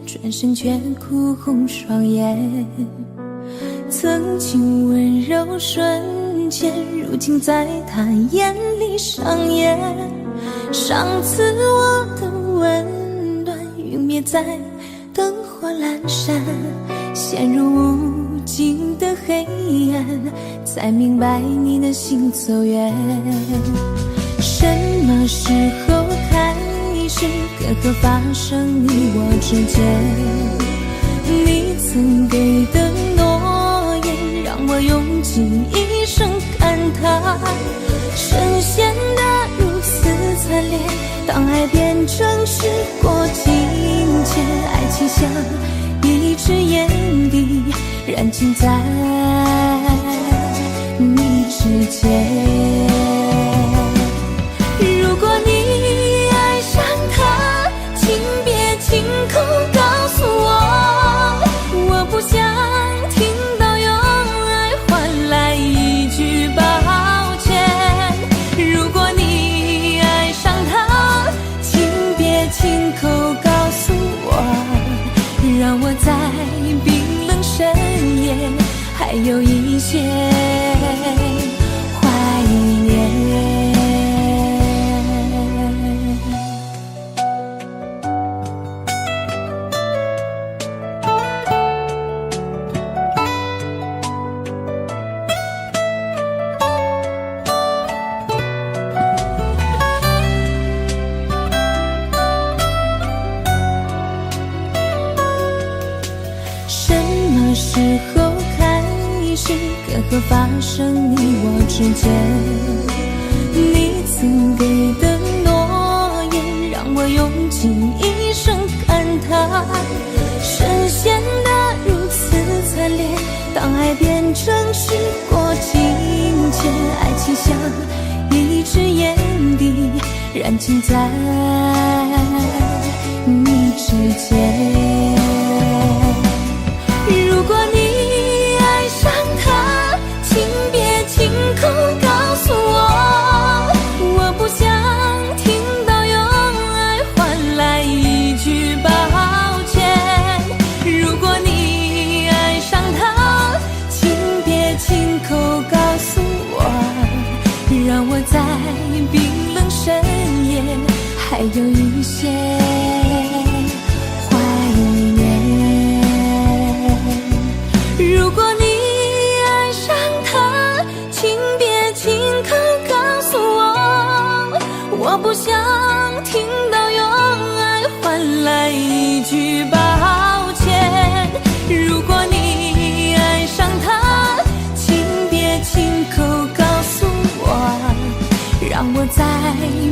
转身却哭红双眼，曾经温柔瞬间，如今在他眼里上演。上次我的温暖陨灭在灯火阑珊，陷入无尽的黑暗，才明白你的行走远。什么时候开始隔阂发生你我之间？你曾给的诺言让我用尽一生感叹，深陷得如此惨烈，当爱变成时过境迁，爱情像一支烟蒂燃尽在你指尖。如果你爱上他，请别亲口告诉我，我不想听到用爱换来一句抱歉。如果你爱上他，请别亲口告诉我，让我在冰冷深夜还有一些怀念。时候开始隔阂发生你我之间？你曾给的诺言让我用尽一生感叹，深陷得如此惨烈，当爱变成时过境迁，爱情像一支烟蒂燃尽在你指尖。如果你爱上他，请别亲口告诉我，我不想听到用爱换来一句抱歉。如果你爱上他，请别亲口告诉我，让我在冰冷深夜还有一些怀念。如果你爱上他，请别亲口告诉我，我不想听到用爱换来一句抱歉。如果你爱上他，请别亲口告诉我，让我在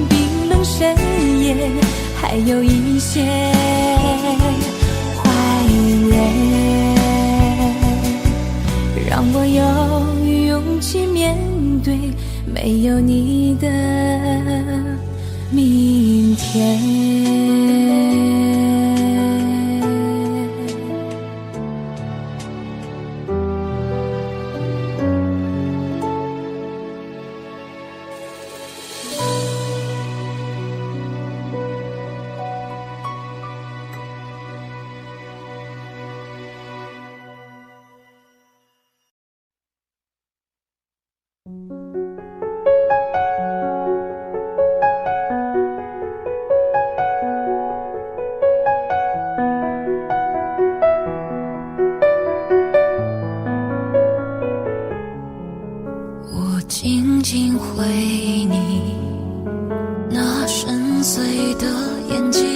冰冷深夜还有一些怀念，让我有勇气面对没有你的明天。静静回忆你那深邃的眼睛，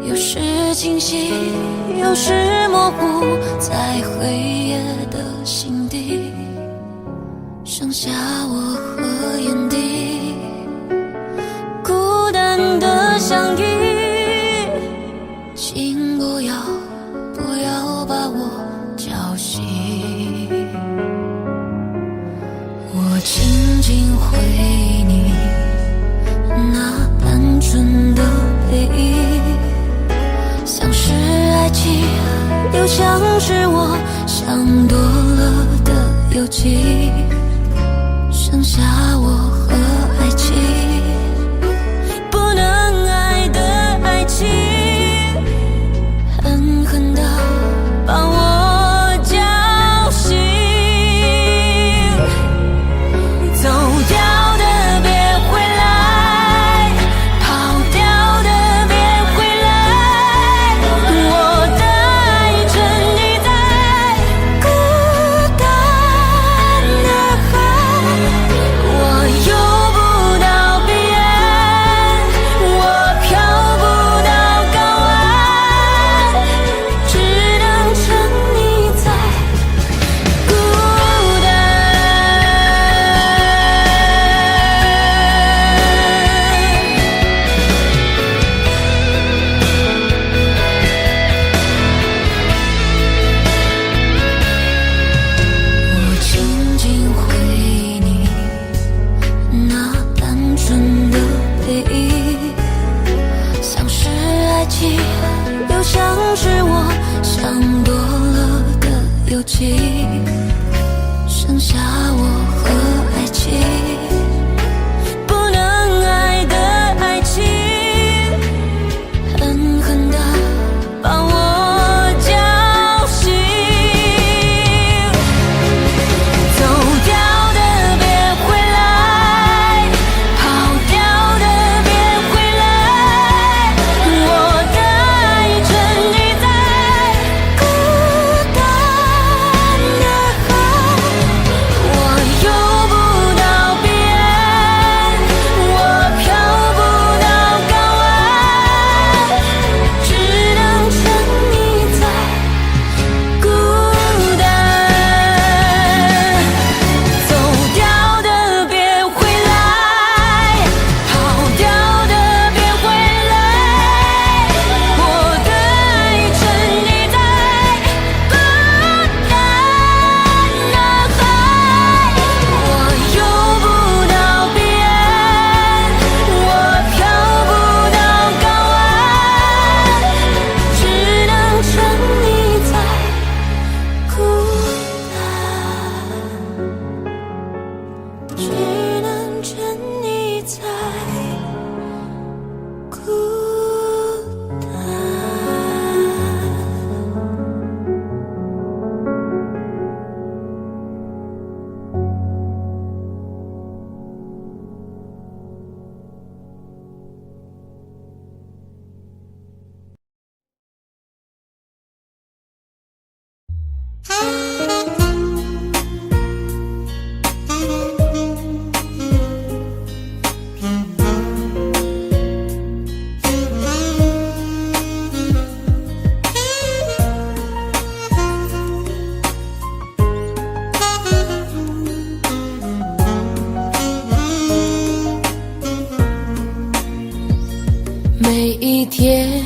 有时清晰，有时模糊，在黑夜的心底，剩下我和眼底，孤单的相依，又像是我想多了的邮寄，剩下我和爱情，不能爱的爱情，狠狠地把我叫醒。走掉的别回来，跑掉的别回来，我的爱沉溺在孤单的海，我游不到彼岸，我飘不到港湾，只能沉溺在孤单。我紧紧回忆你那单纯的背影，像是爱情，又像是我想多了的邮寄，剩下我和爱情，不能爱的爱情，狠狠地把我叫醒。走掉的别回来，跑掉的别回来，我的爱沉溺在孤单的海，我游不到彼岸，我飘不到港湾，只能沉溺在孤单。走掉的别回来，跑掉的别回来，我的爱沉溺在孤单的海，我游不到彼岸，我飘不到港湾，只能沉溺在孤单，只能沉溺在孤单。每一天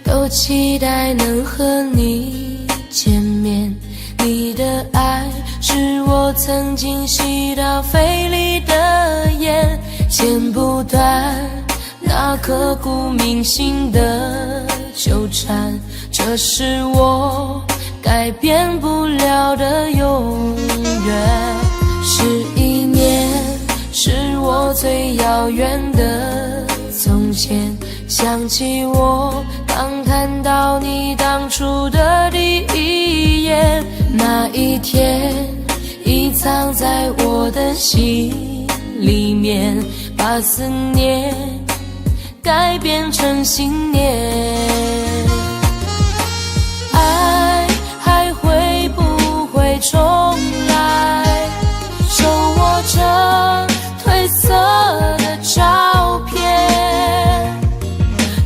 都期待能和你见面，你的爱是我曾经吸到肺里的烟，剪不断那刻骨铭心的纠缠，这是我改变不了的永远。11年是我最遥远的从前，想起我刚看到你当初的第一眼，那一天已藏在我的心里面，把思念改变成信念。爱还会不会重来？手握着褪色的照片，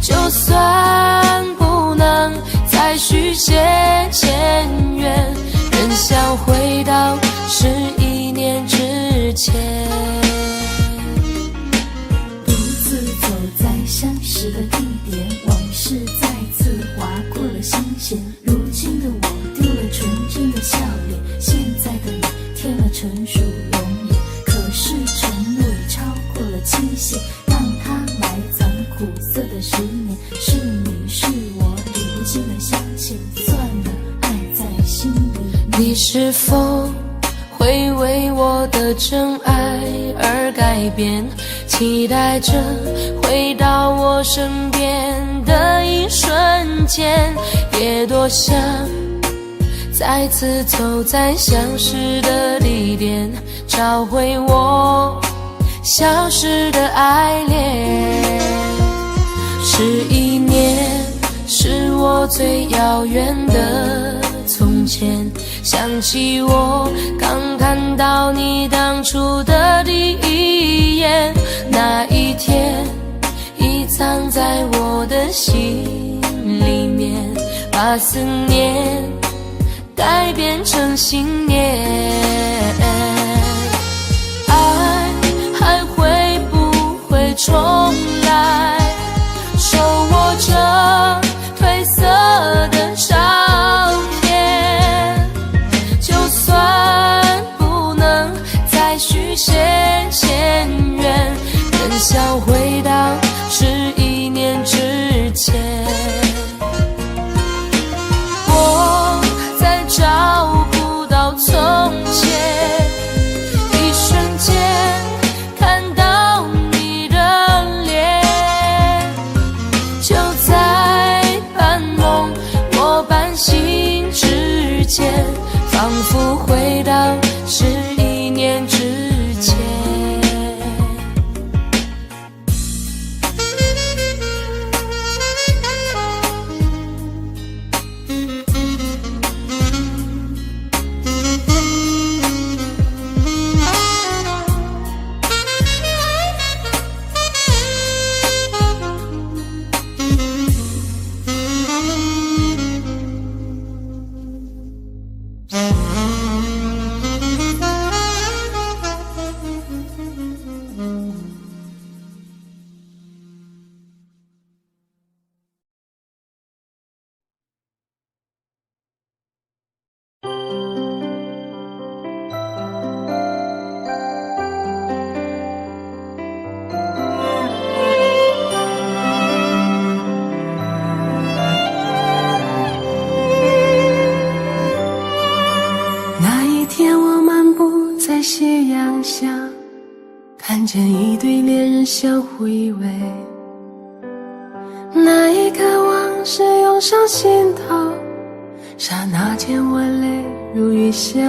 就算不能再续写前缘，仍想回到11年之前。独自走在相识的地点，往事再次划过了心弦。如今的我丢了纯真的笑脸，现在的你添了成熟容颜。可是承诺已超过了期限，让它埋藏苦涩的10年。是你是我，历经了相欠，算了，爱你是否会为我的真爱而改变？期待着回到我身边的一瞬间，也多想再次走在相识的地点，找回我消失的爱恋。11年是我最遥远的从前，想起我刚看到你当初的第一眼，那一天已藏在我的心里面，把思念改变成信念。爱还会不会重来？手握着褪色的照片，就算不能再续写前缘，仍想回到11年之前。我再找不到从前，一瞬间看到你的脸，就在半梦或半醒之间，仿佛回到11年之前。夕阳下，看见一对恋人相互依偎，那一刻往事涌上心头，刹那间我泪如雨下。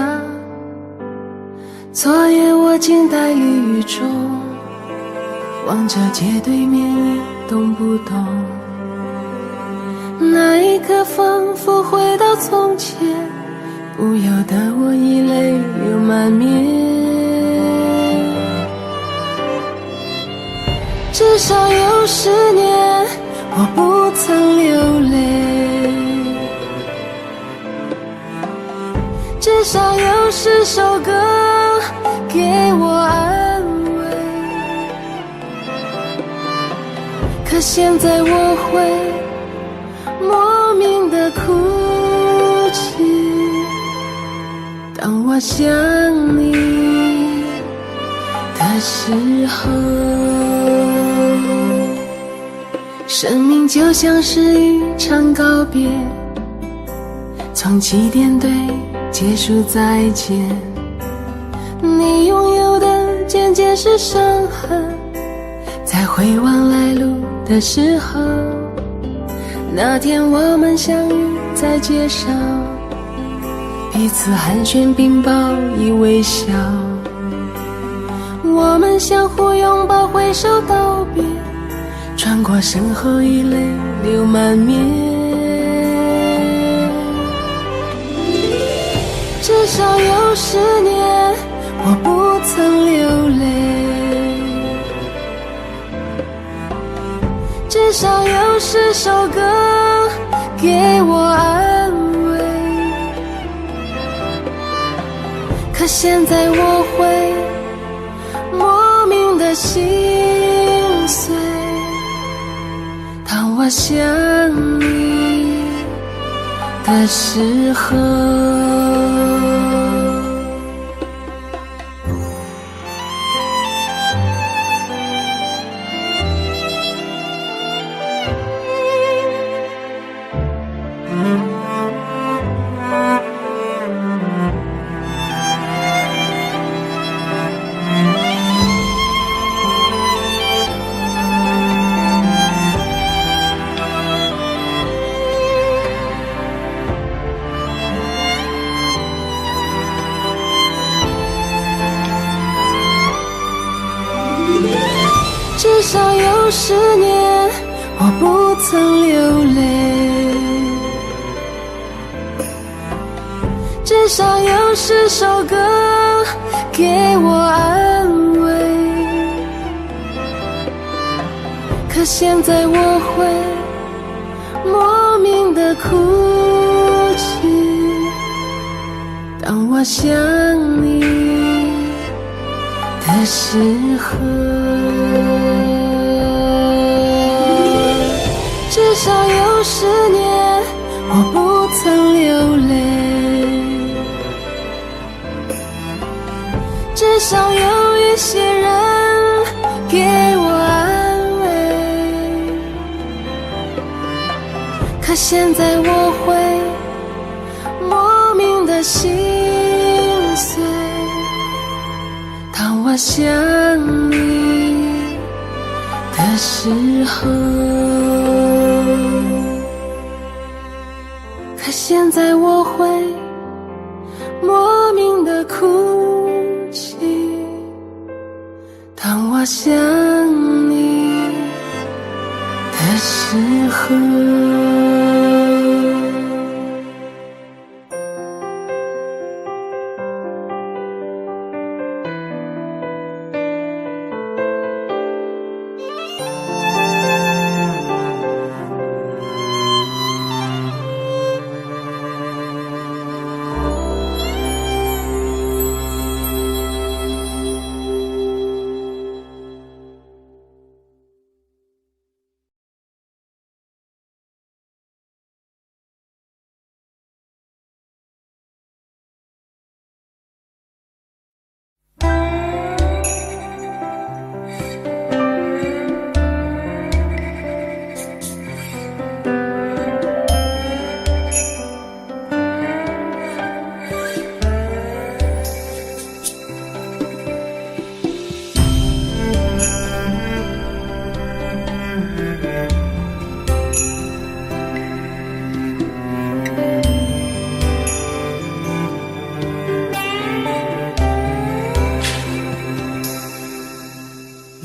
昨夜我静待雨雨中，望着街对面一动不动，那一刻仿佛回到从前，不由得我已泪流满面。至少有10年我不曾流泪，至少有10首歌给我安慰，可现在我会莫名的哭泣，当我想你的时候。生命就像是一场告别，从起点对结束再见，你拥有的渐渐是伤痕，在回望来路的时候，那天我们相遇在街上，彼此寒暄并报以微笑，我们相互拥抱挥手道别，穿过身后已泪流满面。至少有10年我不曾流泪，至少有10首歌给我安慰，可现在我会莫名的心碎，当我想你的时候。不曾流泪，至少有10首歌给我安慰。可现在我会莫名的哭泣，当我想你的时候。至少有10年我不曾流泪，至少有一些人给我安慰。可现在我会莫名的心碎，当我想你的时候。可现在我会莫名的哭泣，当我想你的时候。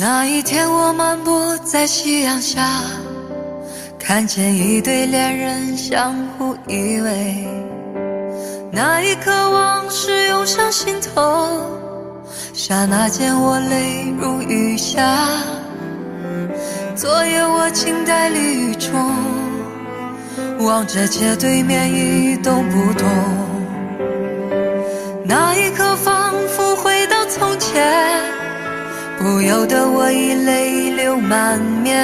那一天我漫步在夕阳下，看见一对恋人相互依偎，那一刻往事涌上心头，刹那间我泪如雨下。昨夜我静待离雨中，望着街对面一动不动，那一刻仿佛回到从前，不由得我已泪流满面。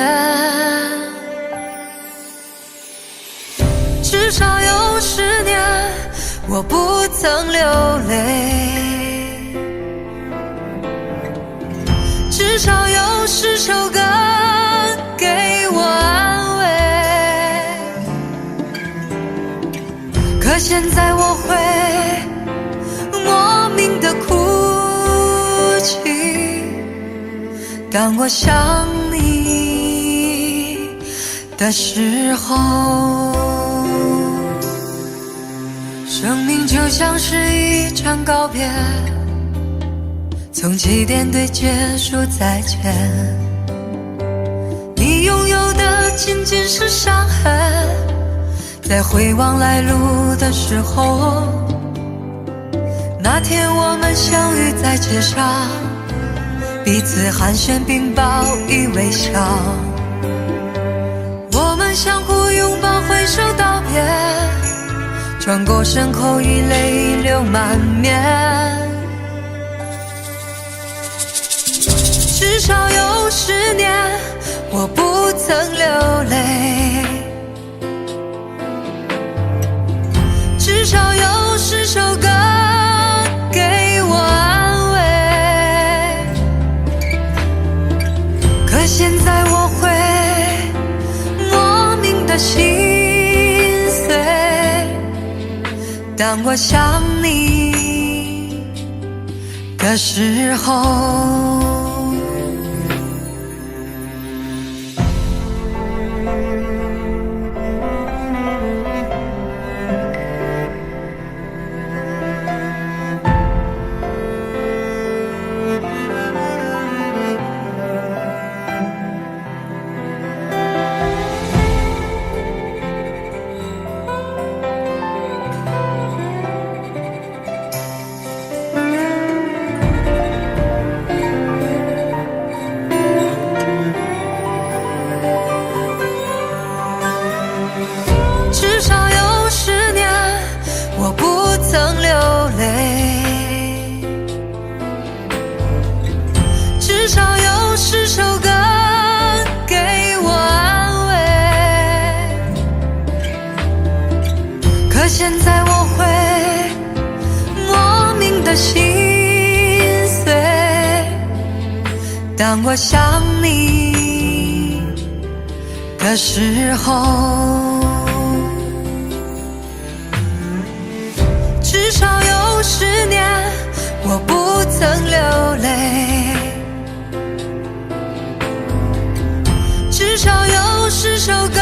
至少有10年我不曾流泪，至少有10首歌给我安慰。可现在我会莫名的哭泣，当我想你的时候。生命就像是一场告别，从起点对结束再见，你拥有的仅仅是伤痕，在回望来路的时候，那天我们相遇在街上，彼此寒暄并报以微笑，我们相互拥抱挥手道别，转过身后已泪流满面。至少有10年我不曾流泪，至少有10首歌给我安慰。可现在我会莫名的心碎，当我想你的时候。当我想你的时候，至少有10年我不曾流泪，至少有10首歌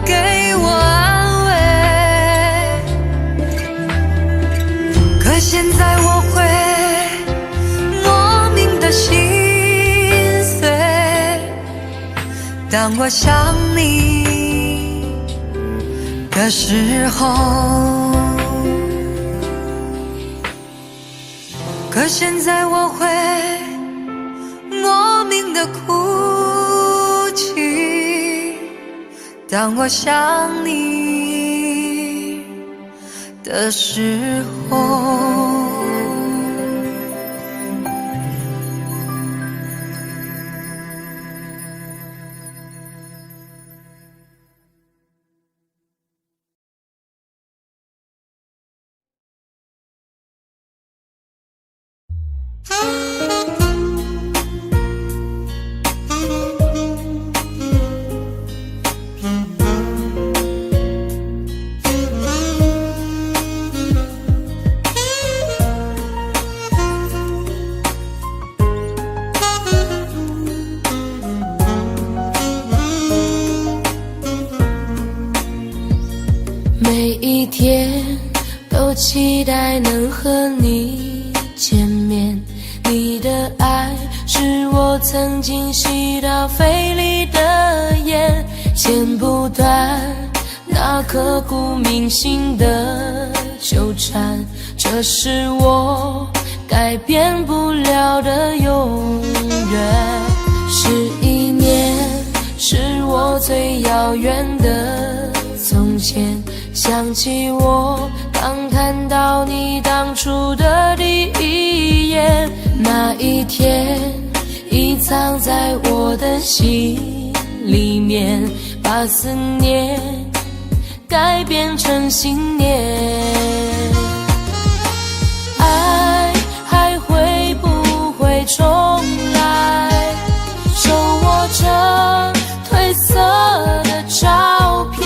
给我安慰。可现在我会莫名的心碎，当我想你的时候。可现在我会莫名的哭泣，当我想你的时候。每一天都期待能和你见面，你的爱是我曾经吸到肺里的烟，剪不断那刻骨铭心的纠缠，这是我改变不了的永远。11年是我最遥远的从前，想起我刚看到你当初的第一眼，那一天已藏在我的心里面，把思念改变成信念。爱还会不会重来？手握着褪色的照片，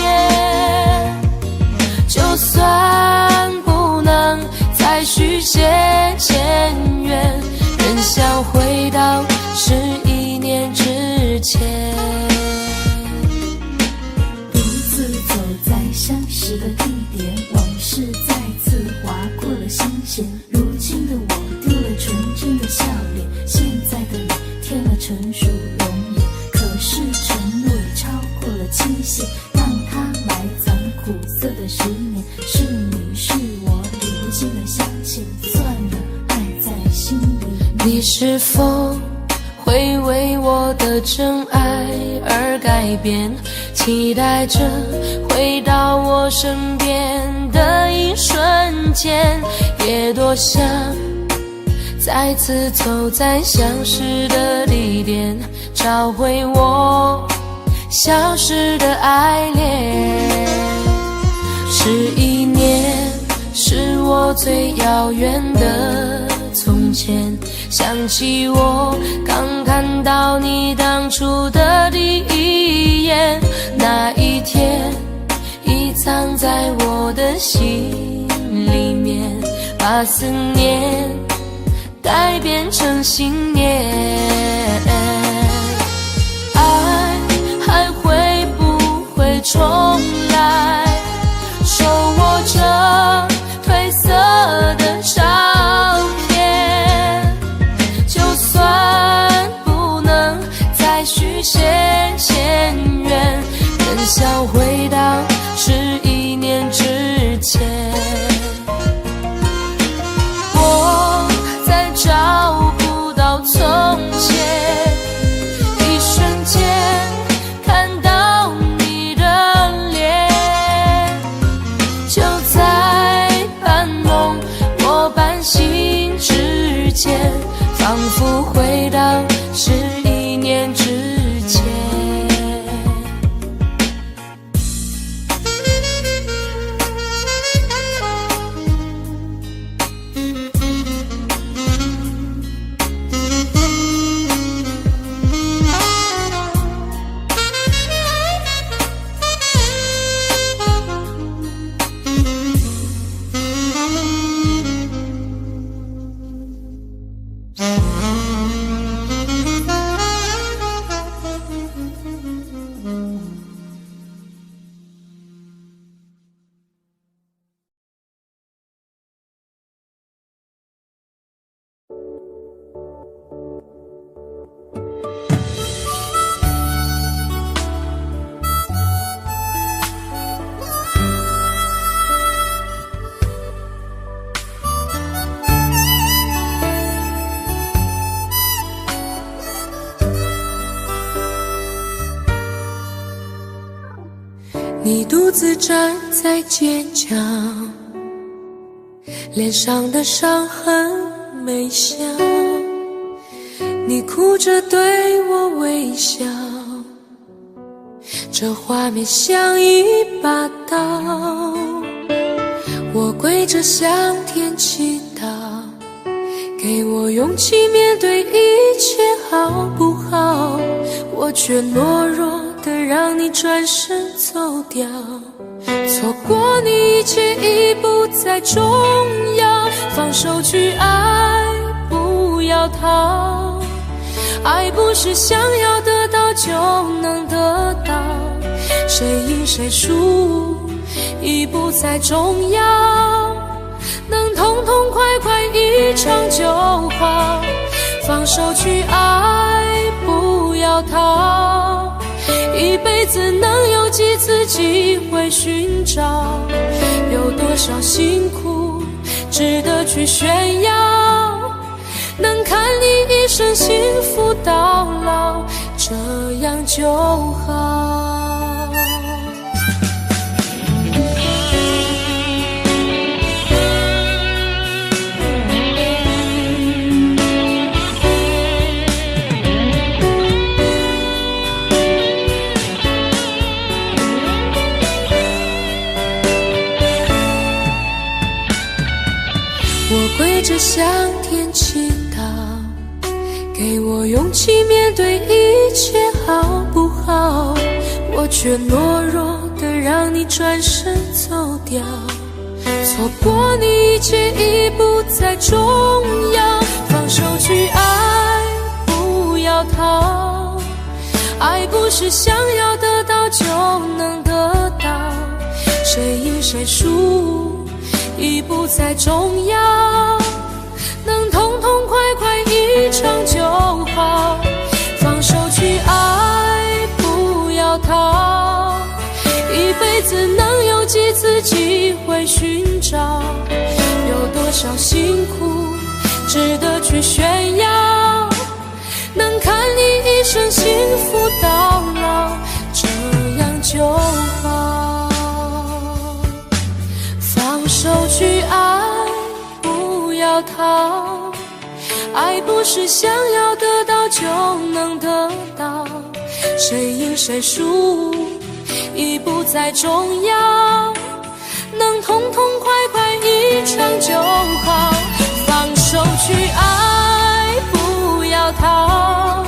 就算不能再续写前缘，仍想回到11年之前。独自走在相识的地点，往事再次划过了心弦。如今的我丢了纯真的笑脸，现在的你添了成熟容颜。可是承诺也超过了期限，让它埋藏苦涩的10年。是你是我，理不清的相欠，算了，爱在心里面。你是否会为我的真爱而改变？期待着回到我身边的一瞬间，也多想再次走在相识的地点，找回我消失的爱恋。11年是我最遥远的从前，想起我刚看到你当初的第一眼，那一天已藏在我的心里面，把思念改变成信念。爱还会不会重来？手握着褪色的照片，就算不能再续写前缘，仍想回到11年之前。我在找不到从前，一瞬间看到你的脸，就在半梦或半醒之间，仿佛回到11年之前。你独自站在街角，脸上的伤痕没消，你哭着对我微笑，这画面像一把刀，我跪着向天祈祷，给我勇气面对一切好不好，我却懦弱的让你转身走掉，错过你一切已不再重要，放手去爱，不要逃，爱不是想要得到就能得到，谁赢谁输已不再重要，能痛痛快快一场就好，放手去爱，不要逃，一辈子能有几次机会寻找，有多少辛苦值得去炫耀，能看你一生幸福到老，这样就好。我跪着向天祈祷，给我勇气面对一切好不好，我却懦弱的让你转身走掉，错过你一切已不再重要，放手去爱，不要逃，爱不是想要得到就能得到，谁赢谁输已不再重要，能痛痛快快一场就好，放手去爱，不要逃，一辈子能有几次机会寻找，有多少辛苦值得去炫耀，能看你一生幸福到老，这样就好，放手去爱，不要逃，爱不是想要得到就能得到，谁赢谁输已不再重要，能痛痛快快一场就好，放手去爱，不要逃，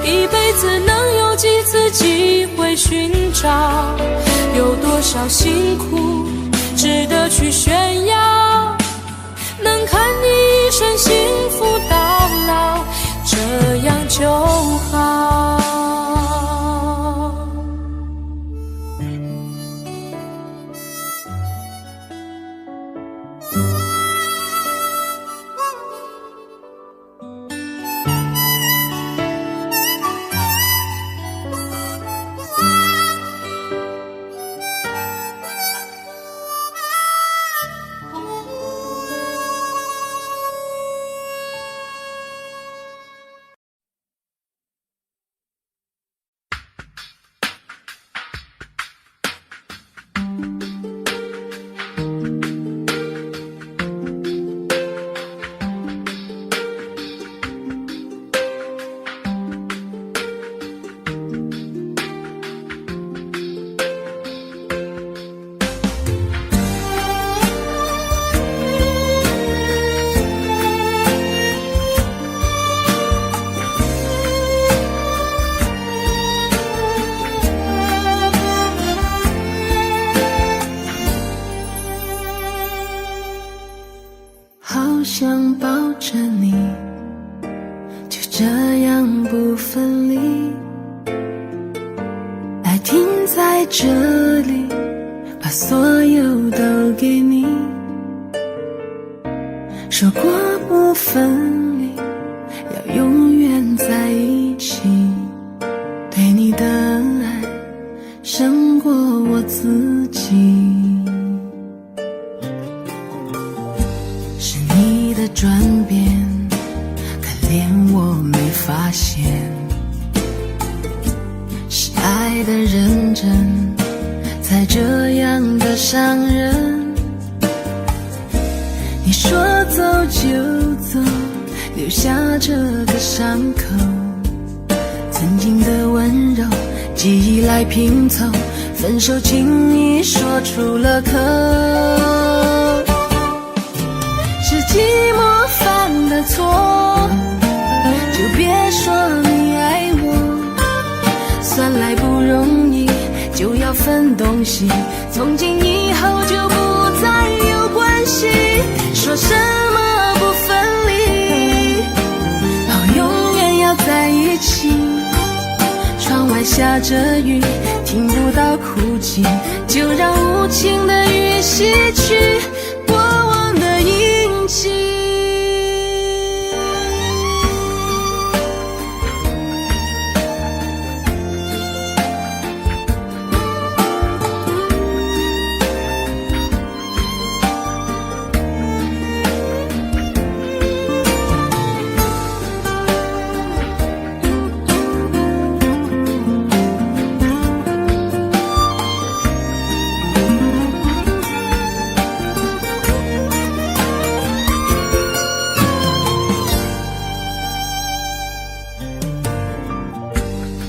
一辈子能有几次机会寻找，有多少辛苦值得去炫耀，能看你一生幸福到老，这样就好。想抱着你，就这样不分离，爱停在这里，把所有都给你，说过不分离，要永远在一起，对你的爱胜过我自己，是你的转变，可怜我没发现，是爱的认真，才才这样的伤人。你说走就走，留下这个伤口，曾经的温柔记忆来拼凑，分手轻易说出了口。是寂寞犯的错，就别说你爱我，算来不容易就要分东西，从今以后就不再有关系。说什么不分离，好永远要在一起。窗外下着雨，听不到哭泣，就让无情的雨洗去过往的印记。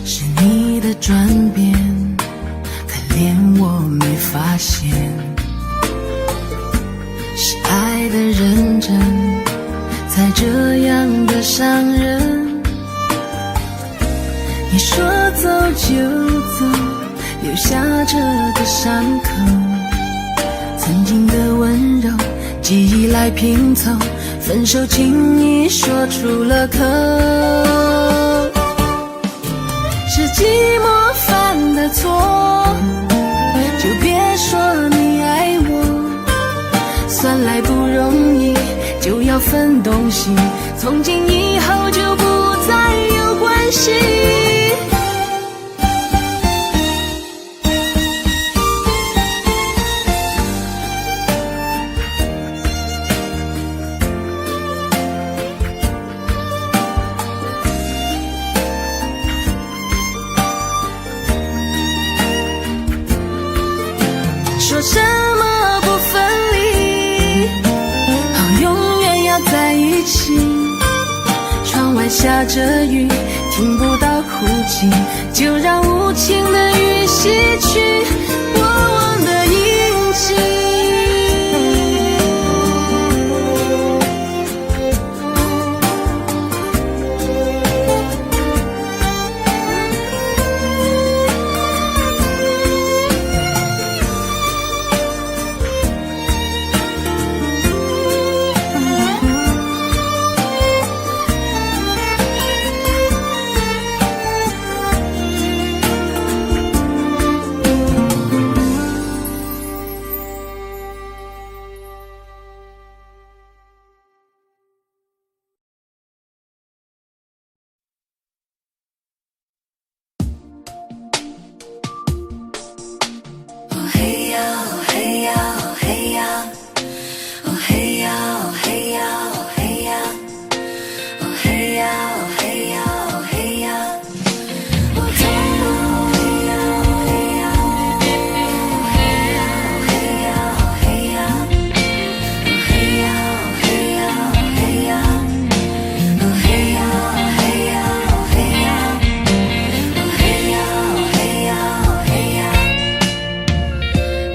是你的转变，可怜我没发现，是爱的认真，才这样的伤人。你说走就走，留下这个伤口，曾经的温柔记忆来拼凑，分手轻易说出了口。是寂寞犯的错，就别说你爱我，算来不容易就要分东西，从今以后就不再有关系。说什么不分离，好永远要在一起。窗外下着雨，听不到哭泣，就让无情的雨洗去过往的印记。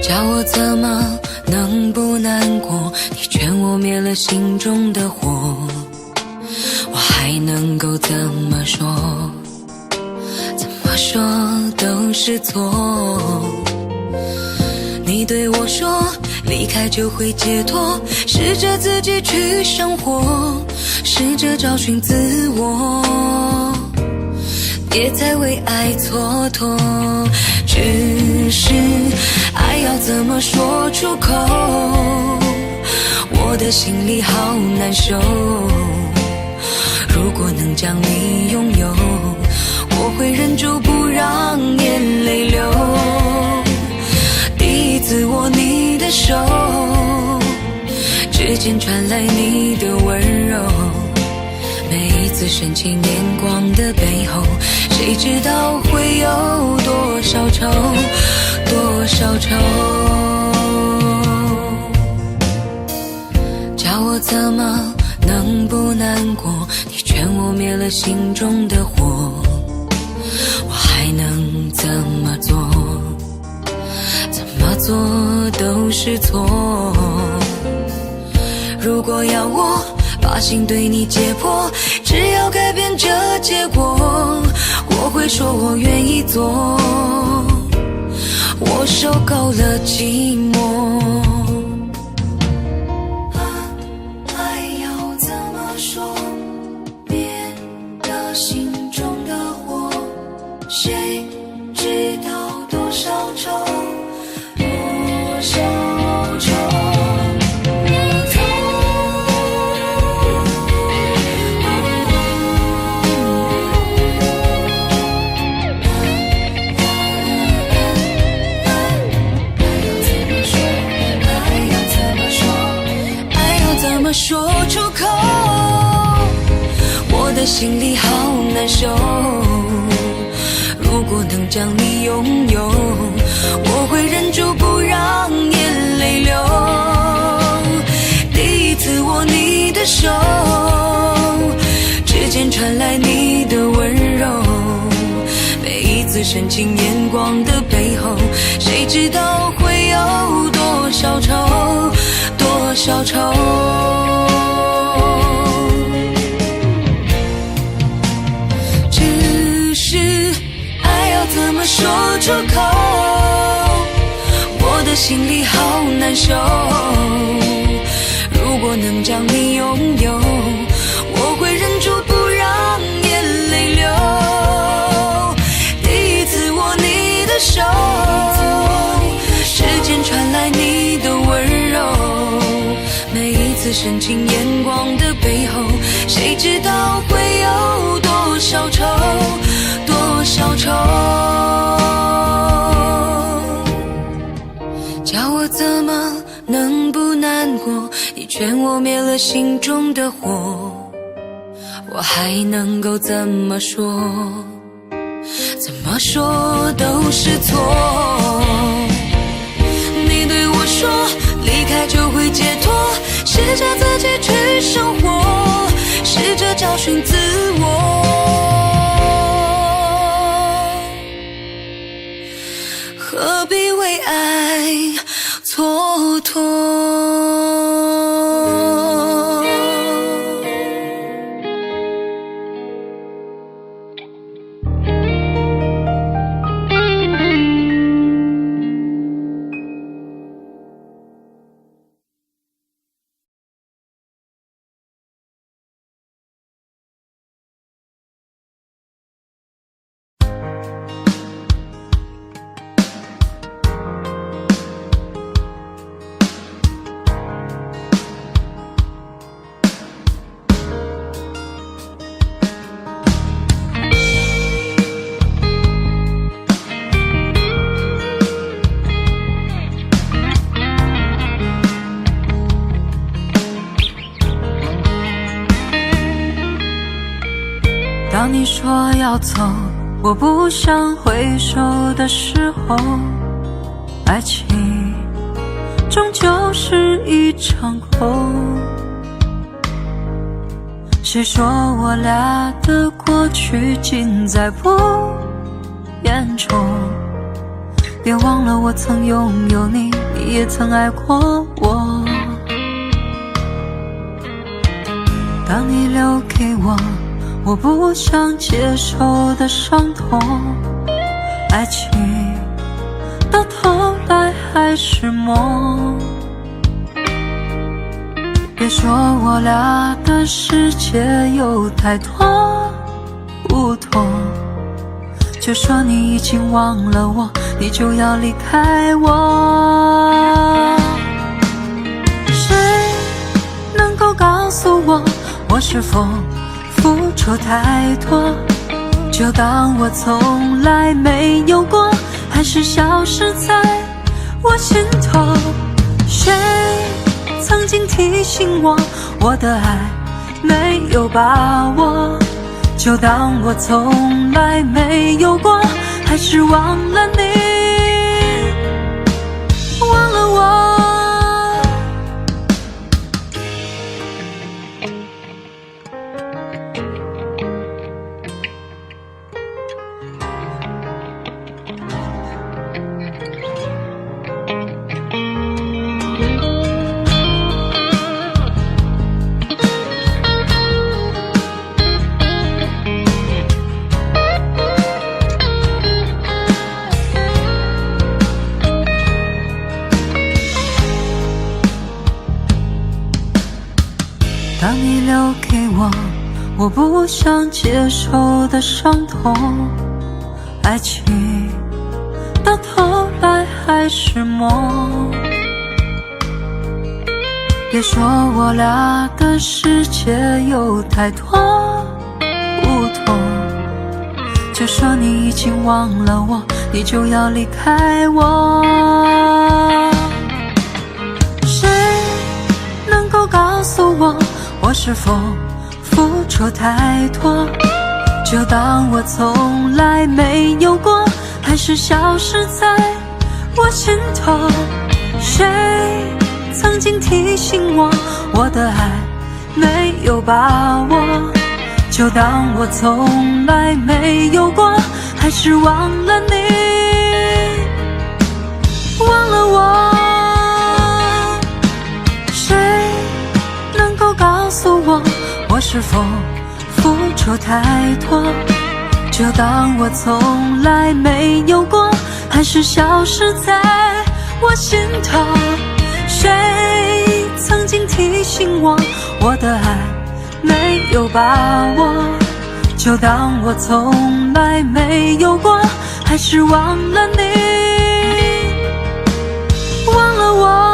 叫我怎么能不难过？你劝我灭了心中的火，我还能够怎么说？怎么说都是错。你对我说离开就会解脱，试着自己去生活，试着找寻自我，别再为爱蹉跎。只是爱要怎么说出口，我的心里好难受。如果能将你拥有，我会忍住不让眼泪流。第一次握你的手，指尖传来你的温柔，每一次深情眼光的背后，谁知道会有多少愁，多少愁。了心中的火，我还能怎么做？怎么做都是错。如果要我把心对你解剖，只要改变这结果，我会说我愿意做。我受够了寂寞，爱要怎么说？变得心中的火，谁知道多少愁，多少愁。说出口，我的心里好难受。如果能将你拥有，我会忍住不让眼泪流。第一次握你的手，指尖传来你的温柔。每一次深情眼光的背后，谁知道会有多少愁，多少愁。怎么说出口？我的心里好难受。如果能将你拥有，我会忍住不让眼泪流。第一次握你的手，指尖传来你的温柔。每一次深情眼光的背后，谁知道会有多少愁，多少愁。叫我怎么能不难过？你劝我灭了心中的火，我还能够怎么说？怎么说都是错。你对我说离开就会解脱，试着自己去生活，试着找寻自我。何必为爱蹉跎？当你说要走，我不想回首的时候，爱情终究是一场空。谁说我俩的过去尽在不言中？别忘了我曾拥有你，你也曾爱过我。当你留给我不想接受的伤痛，爱情到头来还是梦。别说我俩的世界有太多不同，就说你已经忘了我，你就要离开我。谁能够告诉我，我是否付出太多，就当我从来没有过，还是消失在我心头。谁曾经提醒我，我的爱没有把握，就当我从来没有过，还是忘了你，忘了我。留给我不想接受的伤痛。爱情到头来还是梦。别说我俩的世界有太多不同，就说你已经忘了我，你就要离开我。谁能够告诉我，我是否付出太多？就当我从来没有过，还是消失在我心头。谁曾经提醒我，我的爱没有把握？就当我从来没有过，还是忘了你，忘了我。谁能够告诉我，我是否付出太多？就当我从来没有过，还是消失在我心头。谁曾经提醒我，我的爱没有把握？就当我从来没有过，还是忘了你，忘了我。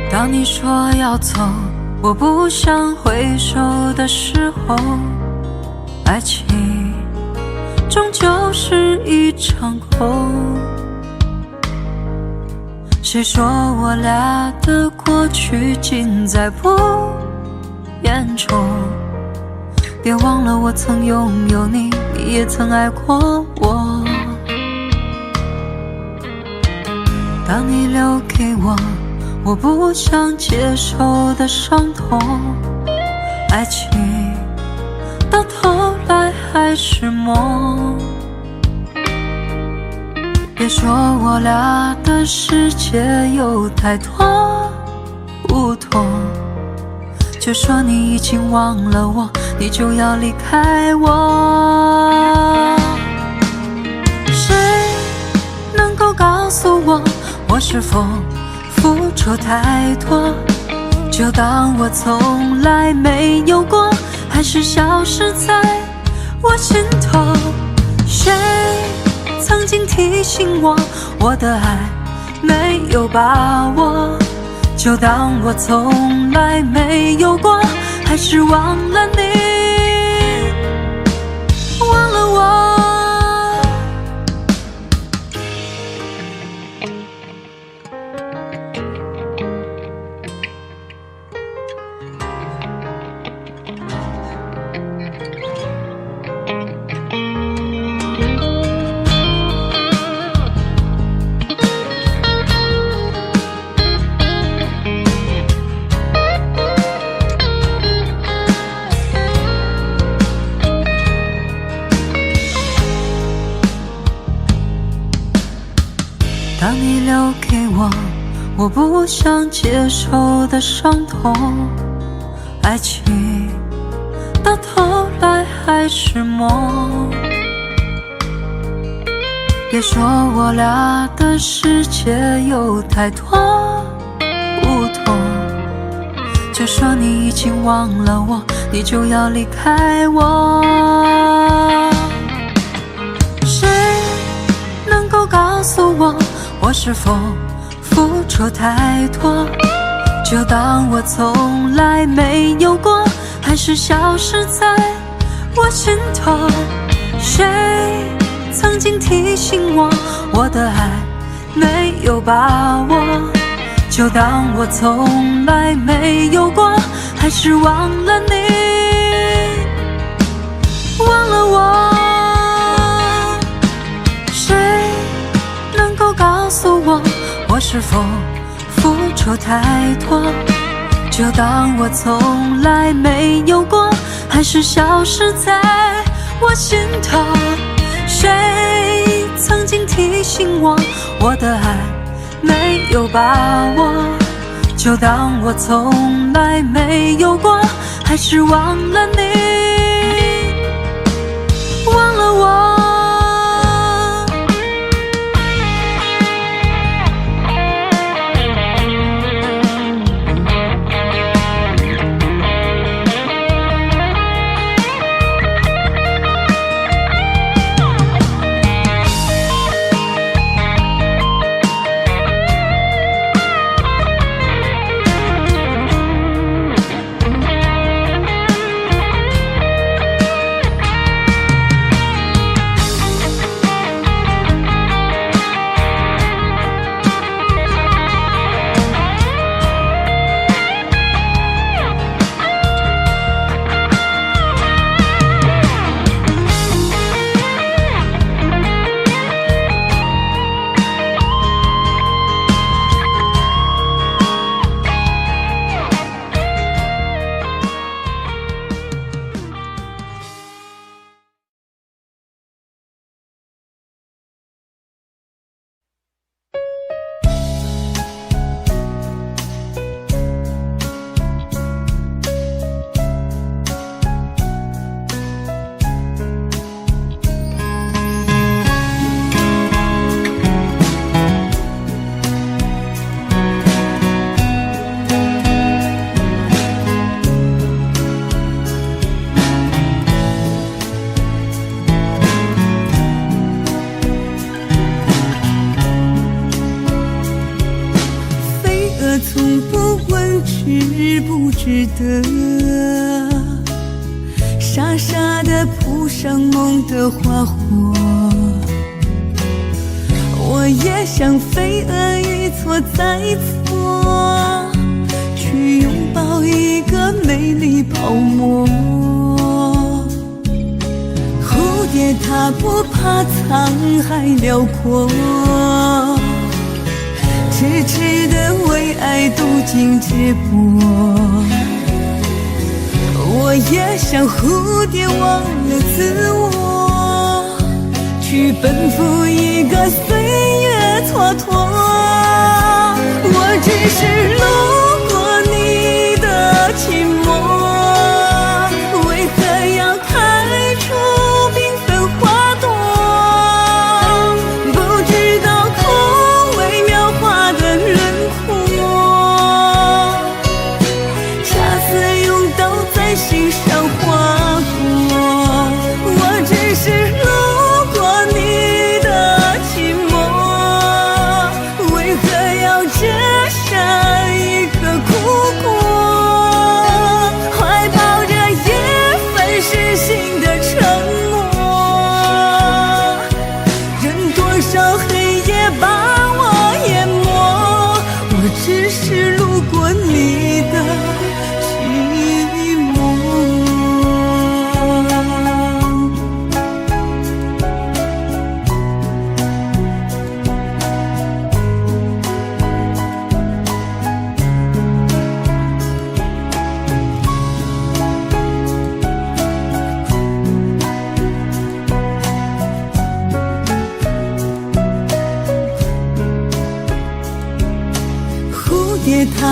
当你说要走，我不想回首的时候，爱情终究是一场空。谁说我俩的过去尽在不言中？别忘了我曾拥有你，你也曾爱过我。当你留给我不想接受的伤痛，爱情到头来还是梦。别说我俩的世界有太多不同，就说你已经忘了我，你就要离开我。谁能够告诉我，我是否付出太多？就当我从来没有过，还是消失在我心头。谁曾经提醒我，我的爱没有把握？就当我从来没有过，还是忘了你，忘了我。把你留给我不想接受的伤痛。爱情到头来还是梦。别说我俩的世界有太多不同，就说你已经忘了我，你就要离开我。谁能够告诉我是否付出太多？就当我从来没有过，还是消失在我心头。谁曾经提醒我的爱没有把握？就当我从来没有过，还是忘了你，忘了我。谁能够告诉我是否付出太多？就当我从来没有过，还是消失在我心头。谁曾经提醒我的爱没有把握？就当我从来没有过，还是忘了你，忘了我。从不问值不值得，傻傻地铺上梦的花火。我也像飞蛾一错再错，去拥抱一个美丽泡沫。蝴蝶它不怕沧海辽阔，痴痴地为爱渡尽直播。我也像蝴蝶忘了自我，去奔赴一个岁月蹉跎。我只是路过你的寂寞，为何要开出缤纷花朵？不知道空微描画的轮廓，恰似用刀在心上划过。我只是路过你的寂寞，为何要折射一颗苦果？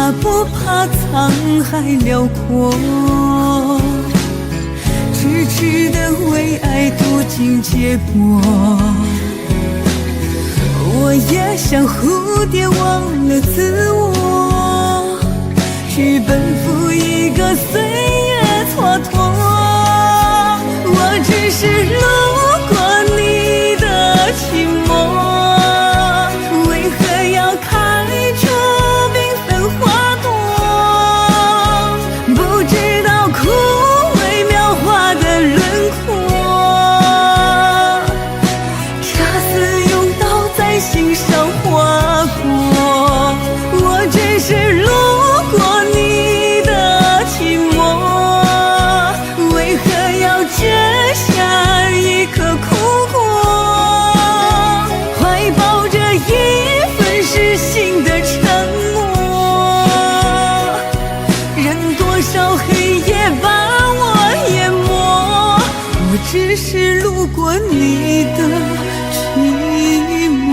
他不怕沧海辽阔，痴痴的为爱渡尽劫波。我也像蝴蝶忘了自我，去奔赴一个岁月蹉跎。我只是路过你的寂寞，为何要开出缤纷花朵？不知道枯萎描画的轮廓，恰似用刀在心上划过。我只是路过你的寂寞，为何要摘下一颗苦果，怀抱着一份失信的沉默，任多少黑夜把我淹没。我只是路过你的寂寞。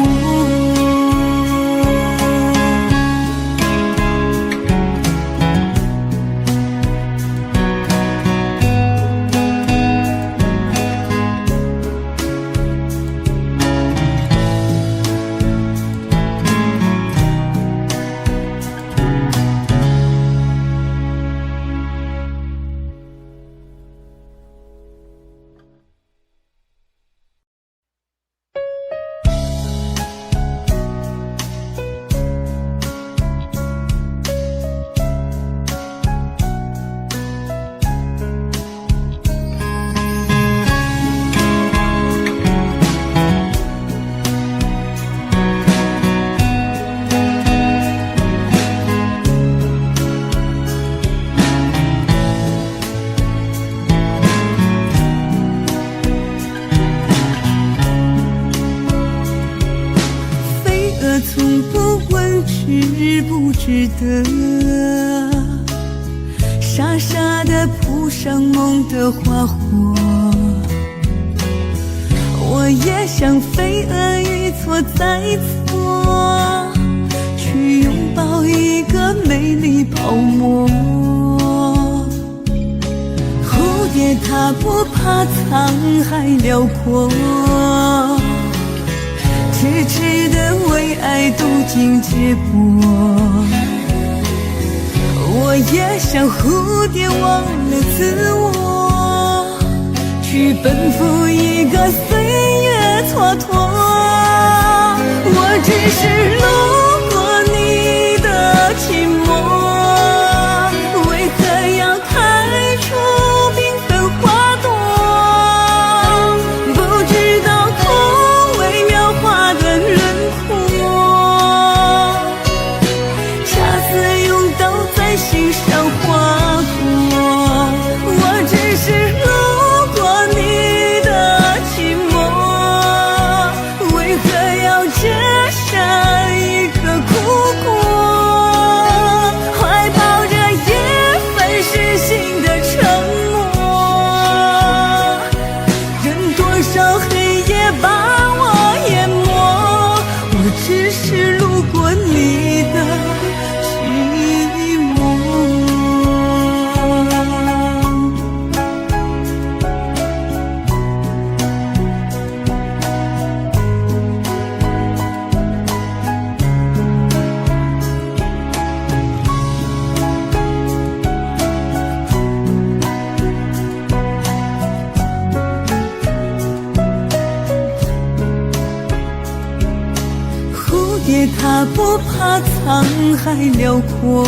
从不问值不值得，傻傻地铺上梦的花火。我也像飞蛾一错再错，去拥抱一个美丽泡沫。蝴蝶它不怕沧海辽阔，痴痴的为爱渡尽劫波。我也像蝴蝶忘了自我，去奔赴一个岁月蹉跎。我只是路过你的寂寞，为何要开出缤纷花朵？不知道枯萎描画的轮廓，恰似用刀在心上划过。我只是路过你的寂寞，为何要摘下一颗苦果，怀抱着一份失信的沉默，任多少黑夜把我淹没。我只是路过你的寂寞。蝴蝶它不怕沧海辽阔，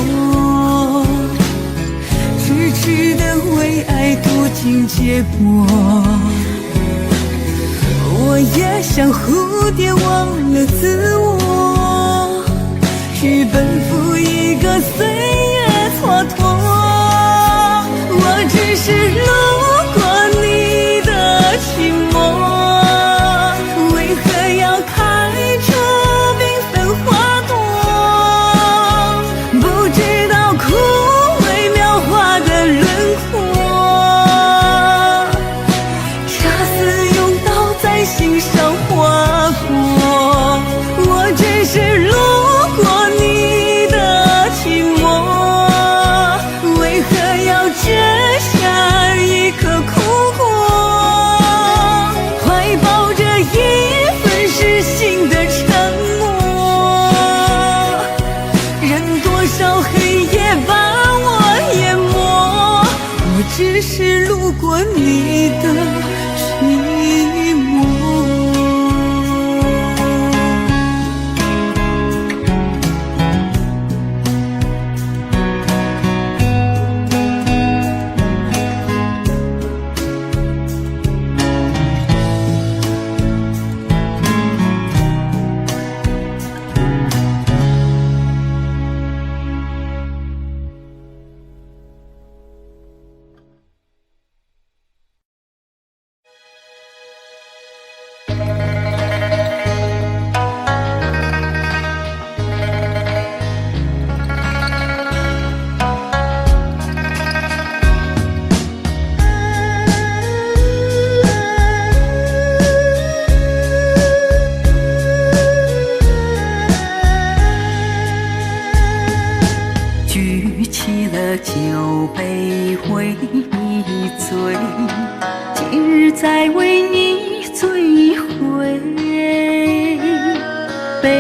痴痴的为爱渡尽劫波。我也像蝴蝶忘了自我，去奔赴一个岁月蹉跎。我只是路过你的寂寞，为何要开出缤纷花朵？不知道枯萎描画的轮廓，恰似用刀在心上划过。我只是路过你的寂寞，你的寂寞。举起了酒杯为你醉，今日再为你醉回。杯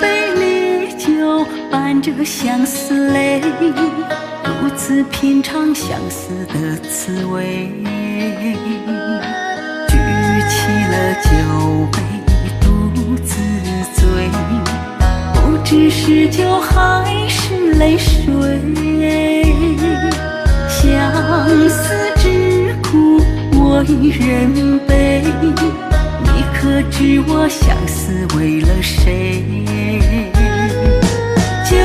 杯烈酒伴着相思泪，独自品尝相思的滋味。举起了酒杯独自醉，不知是酒还是泪水。相思之苦我一人背，你可知我相思为了谁？酒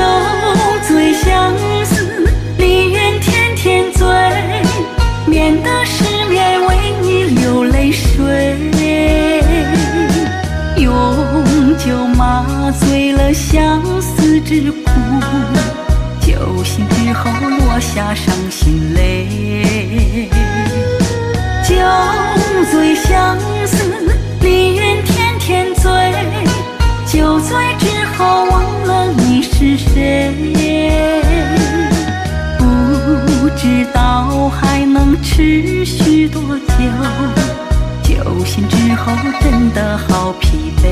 醉相思，离怨天天醉，免得失眠为你流泪水。用酒麻醉了相思之苦，酒醒之后落下伤心泪。酒醉相思，离怨天天醉，酒醉之后忘了你是谁。不知道还能持续多久，酒醒之后真的好疲惫。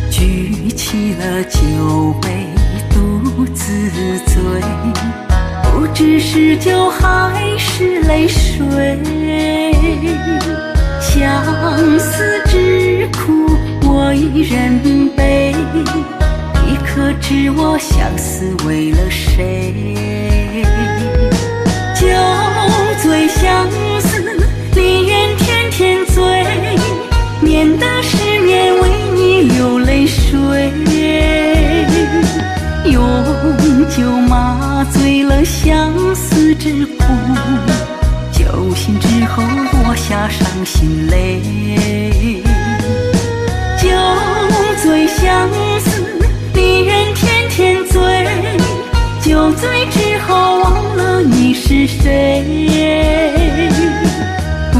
举起了酒杯独自醉，不知是酒还是泪水。相思之苦我一人背，你可知我相思为了谁？酒醉相思，离怨天天醉，免得失眠为你流泪水。用酒麻醉了相思之苦，酒醒之后落下伤心泪。酒醉相思，离怨天天醉，酒醉之后忘了你是谁。不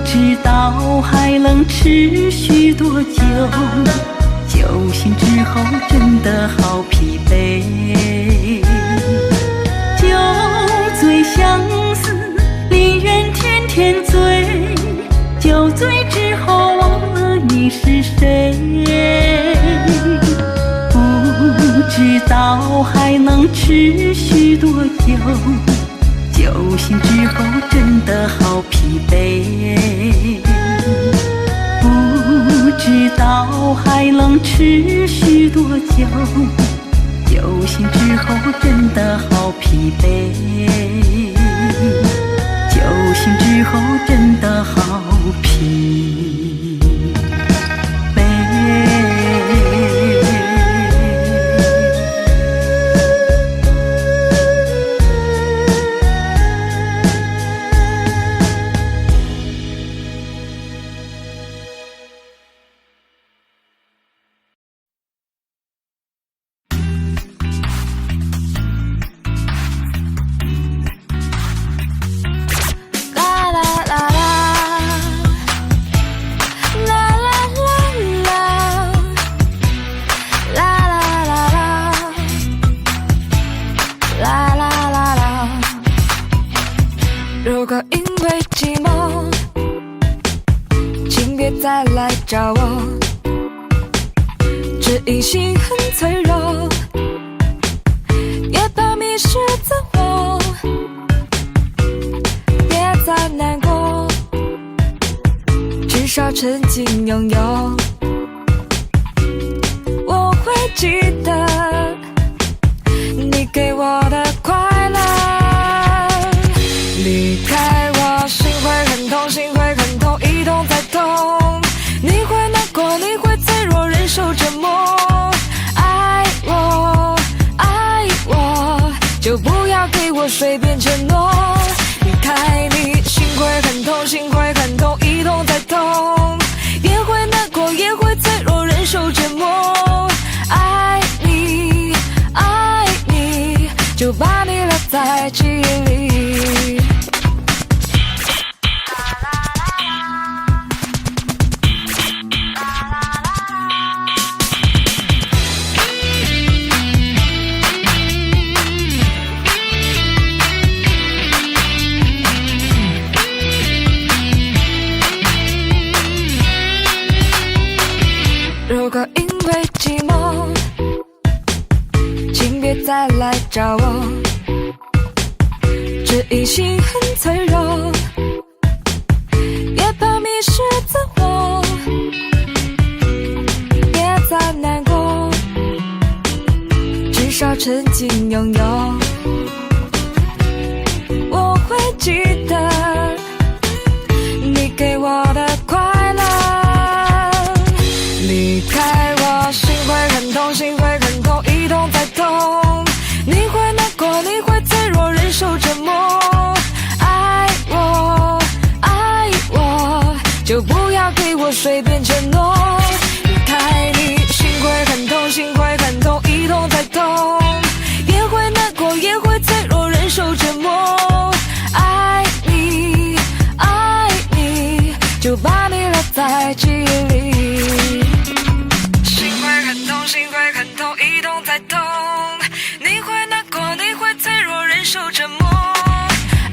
知道还能持续多久，酒醒之后真的好疲惫。酒醉相思，离怨天天醉，酒醉之后忘了你是谁。不知道还能持续多久，酒醒之后真的好疲惫。不知道还能持续多久，酒醒之后真的好疲惫。酒醒之后真的好疲惫。再来找我，只因心很脆弱，也怕迷失自我，别再难过，至少曾经拥有。我会记得你给我的快乐，离开我心会很痛，心会很痛，一痛再痛，你会难过，你会脆弱，忍受折磨。爱我，爱我，就不要给我随便承诺。离开你，心会很痛，心会很痛，一痛再痛，也会难过，也会脆弱，忍受折磨。爱你，爱你，就把你留在记忆里。如果因为寂寞，请别再来找我，只因心很脆弱，也怕迷失自我，别再难过，至少曾经拥有。我会记得你给我的快乐，离开我心会很痛，心会很痛，一痛再痛，你会难过，你会脆弱，忍受折磨。爱我，爱我，就不要给我随便承诺。离开你，心会很痛，心会很痛，一痛再痛，也会难过，也会脆弱，忍受折磨。爱你，爱你，就把你留在记忆里。心会很痛，心会很痛，一痛再痛，你会难过，你会脆弱，忍受折磨。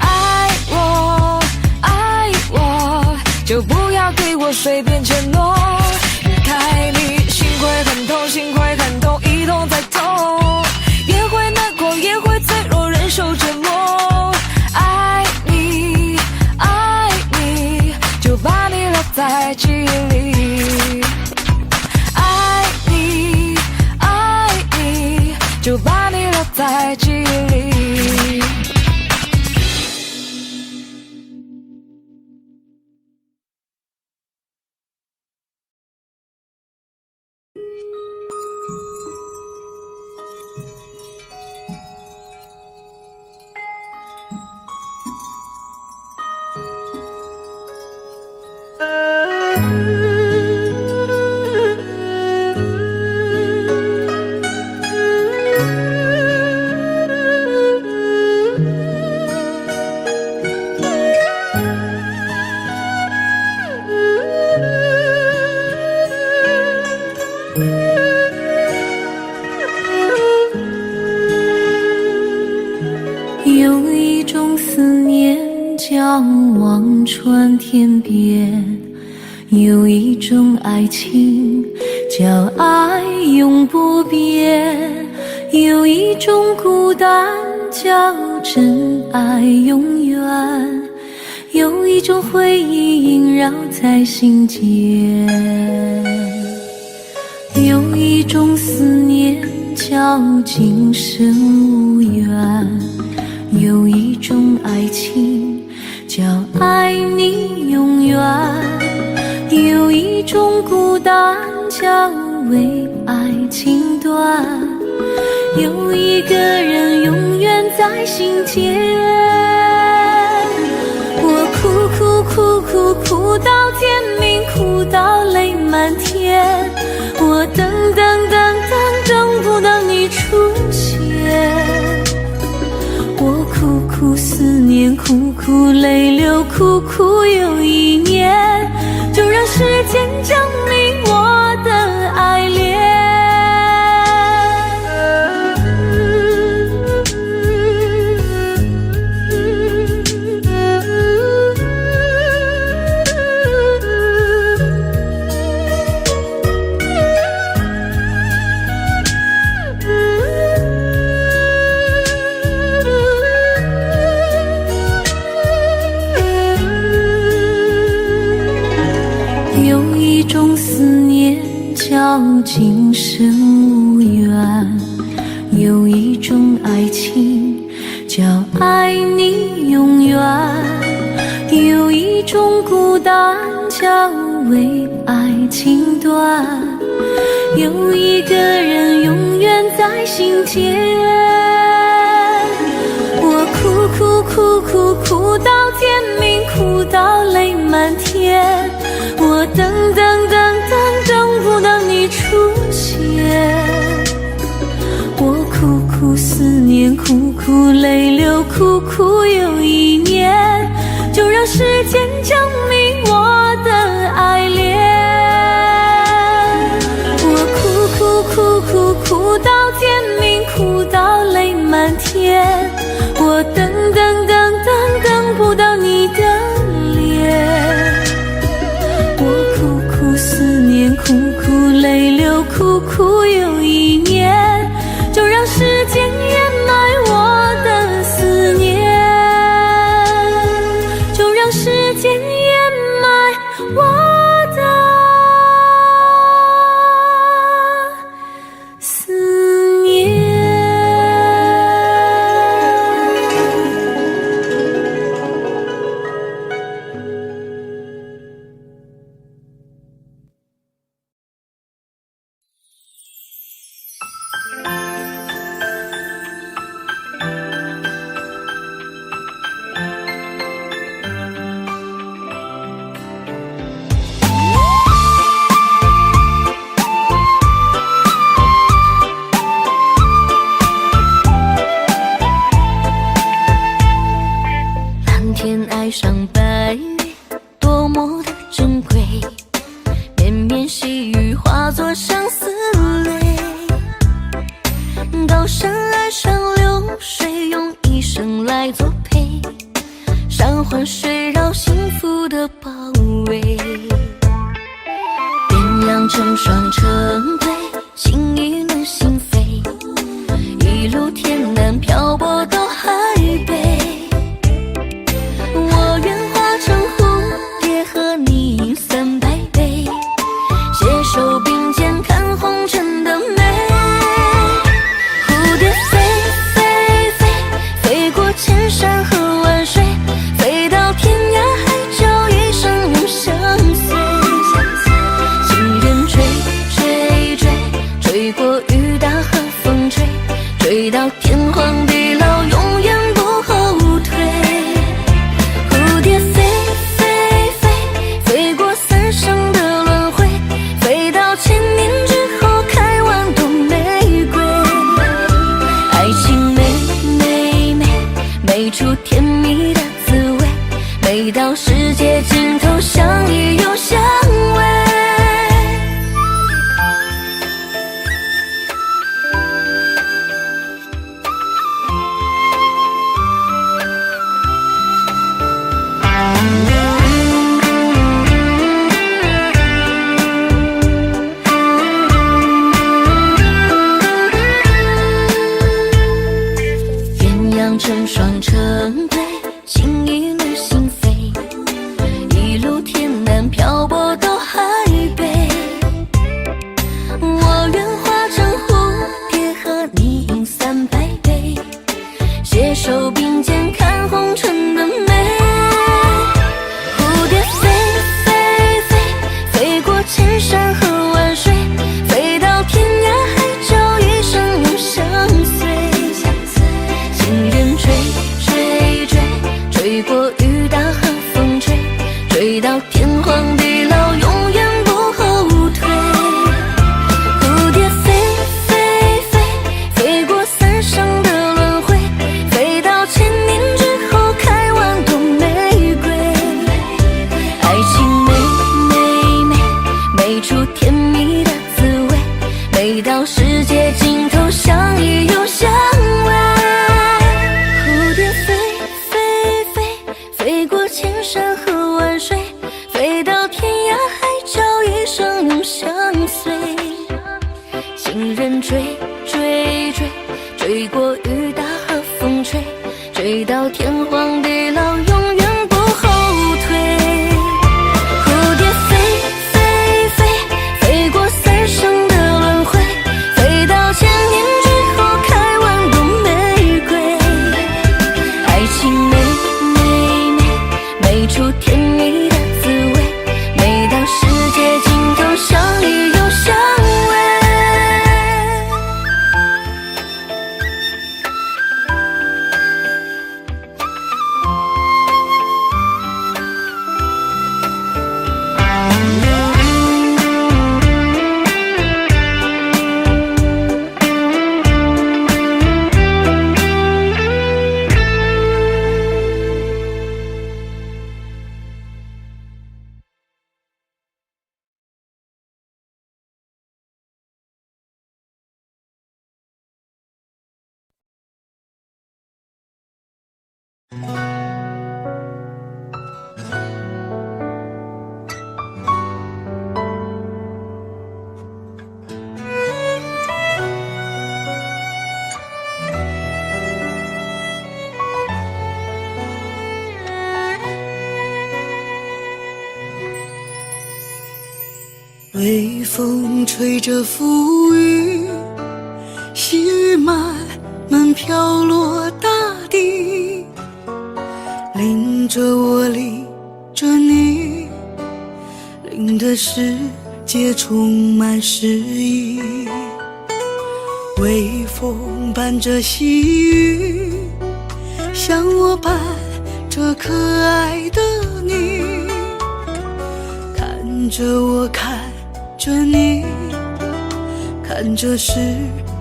爱我，爱我，就不要给我随便承诺。离开你，心会很痛，心会很痛，一痛再痛，也会难过，也会脆弱，忍受折磨。爱你，爱你，就把你留在记忆里。爱你，爱你，就把你留在记忆里。有一种思念叫望穿天边，有一种爱情叫爱永不变，有一种孤单叫真爱永远，有一种回忆萦绕在心间，有一种思念叫今生无缘，有一种爱情叫爱你永远，有一种孤单叫为爱情断，有一个人永远在心间。我哭哭哭哭哭到天明，哭到泪满天，我等等等等等不到你出现，我苦苦思念，苦苦泪流，苦苦又一年，就让时间证明我的爱恋。到今生无缘。有一种爱情叫爱你永远，有一种孤单叫为爱情短，有一个人永远在心间。我哭到天明，哭到泪满天，我等不到你出现。我苦思念，苦泪流，苦又一年，就让时间证明我的爱恋。我哭到天明，哭到泪满天，我等不到你的脸。我苦思念，苦泪流，苦又一年，就让时间掩埋我的思念，就让时间掩埋我的思念。蓝天爱上白云，多么的珍贵，绵绵细雨化作相思泪。高山爱上流水，用一生来作陪，山环水绕幸福的包围。鸳鸯成双成对，情意暖心扉，一路天南漂泊到海北。我愿化成蝴蝶，和你饮300杯，携手并肩看红尘的美。蝴蝶飞飞飞，飞过千山和万水，飞到天涯海角，一生永相随。情人追追追，追过雨打和风吹，追到天荒地老，永远不后退。蝴蝶飞飞飞，飞过3生的轮回，飞到千年之后开万朵玫瑰。爱情美美美，美出甜蜜的滋味，美到世界尽头相依又相偎。鸳鸯成双成对，情意暖心扉，一路天南漂泊到海北。我愿化成蝴蝶，和你饮300杯，携手并肩看红尘的美。蝴蝶飞飞飞，飞过千山和万水，飞到天涯海角，一生永相随。情人追追追，追过雨打和风吹，追到天荒地老，永远不后退。蝴蝶飞飞飞，飞过3生的轮回，飞到千年之后开万朵玫瑰。爱情美美美，美出甜蜜的滋味，美到世界尽头相依又相偎。蝴蝶飞飞飞，飞过千山和万水，飞到天涯海角，一生永相随。情人追追追，追过雨打和风吹，追到天荒地老，永远不后退。蝴蝶飞飞飞，飞过3生的微风吹着浮雨，细雨慢慢飘落大地，淋着我，淋着你，淋的世界充满诗意。微风伴着细雨，向我伴着可爱的你，看着我，看着你，看这世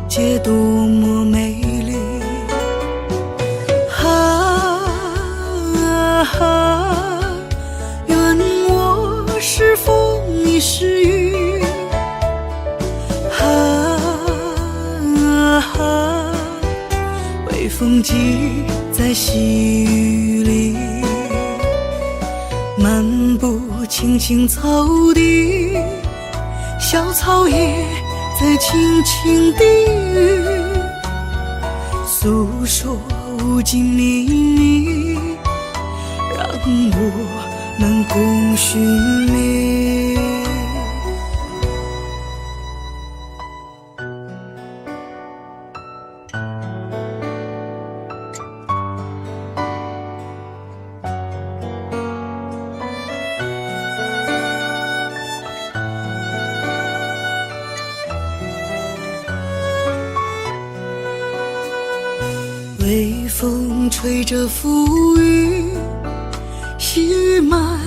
界多么美丽。愿我是风，你是雨。微风记在细雨里，漫步青青草地，小草也在轻轻低语，诉说无尽秘密，让我能共寻觅。微风吹着浮雨，细雨慢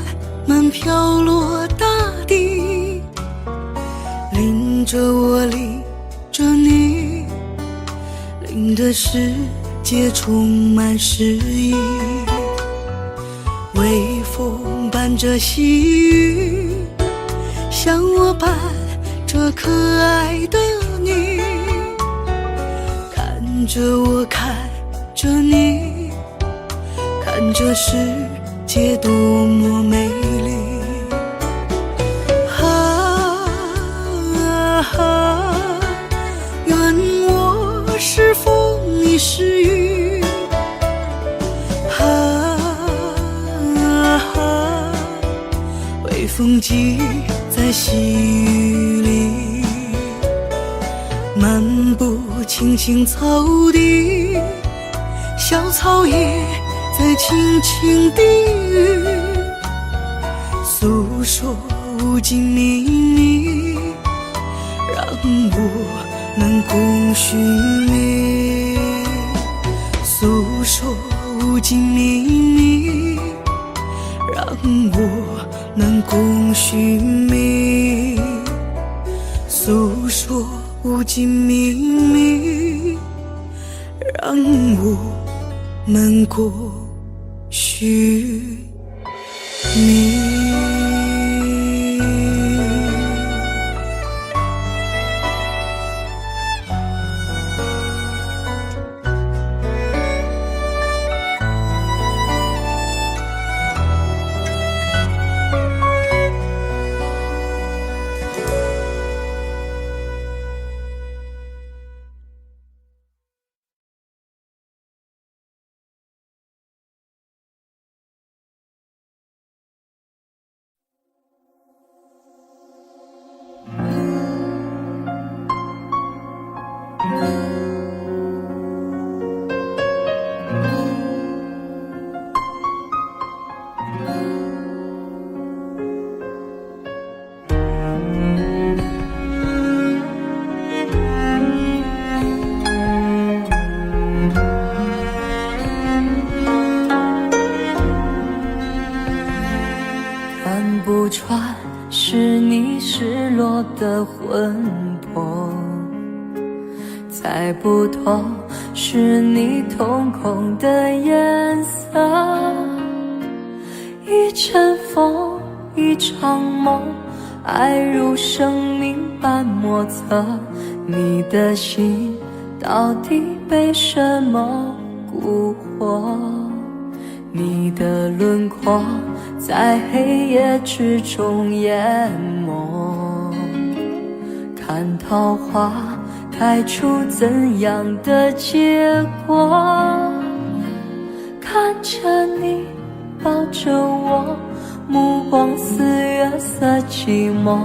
慢飘落大地，淋着我，淋着你，淋的世界充满诗意。微风伴着细雨，向我伴着可爱的你，看着我，看着你，看这世界多么美丽。愿我是风，你是雨。微风记在细雨里，漫步青青草地，小草也在轻轻低语，诉说无尽秘密，让我能共寻觅。诉说无尽秘密，让我能共寻觅。诉说无尽秘密，让我能共寻觅。看不穿是你失落的魂魄，猜不透是你瞳孔的颜色。一阵风，一场梦，爱如生命般莫测。你的心到底被什么蛊惑？你的轮廓在黑夜之中淹没，看桃花开出怎样的结果，看着你抱着我，目光似月色寂寞，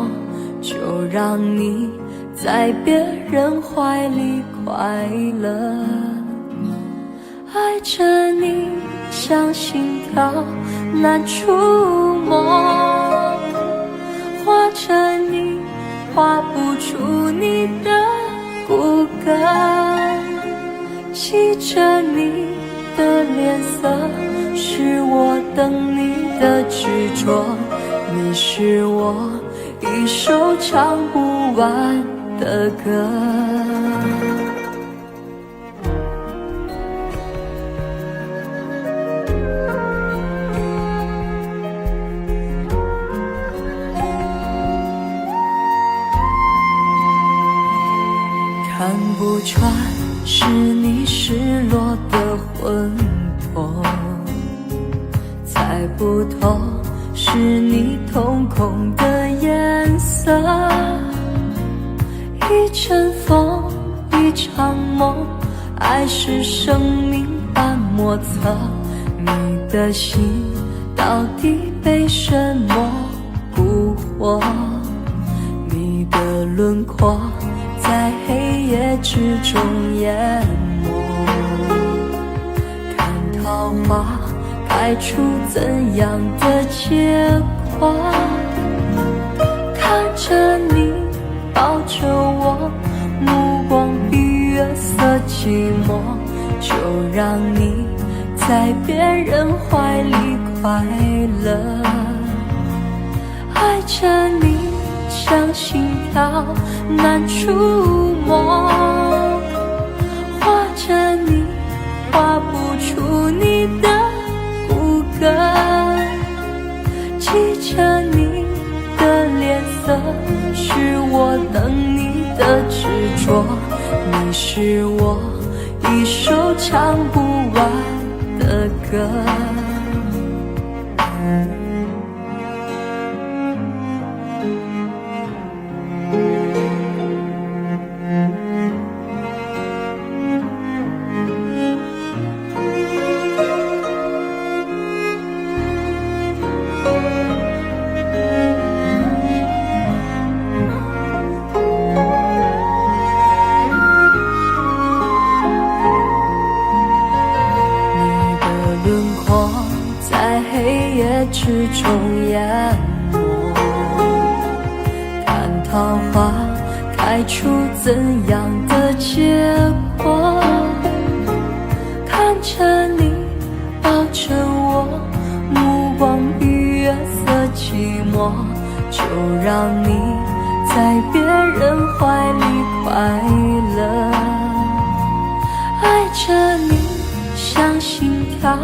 就让你在别人怀里快乐。爱着你像心跳难触摸，画着你画不出你的骨骼，记着你的脸色，是我等你的执着，你是我一首唱不完的歌。看不穿是你失落的魂魄，猜不透是你瞳孔的颜色，一阵风一场梦，爱是生命般莫测，你的心到底被什么蛊惑，你的轮廓在黑夜之中淹没，看桃花开出怎样的结果，看着你抱着我，目光比月色寂寞，就让你在别人怀里快乐。爱着你像心跳难触摸，画着你画不出你的骨骼，记着你的脸色，是我等你的执着，你是我一首唱不完的歌。之中淹没，看桃花开出怎样的结果，看着你抱着我，目光比月色寂寞，就让你在别人怀里快乐。爱着你像心跳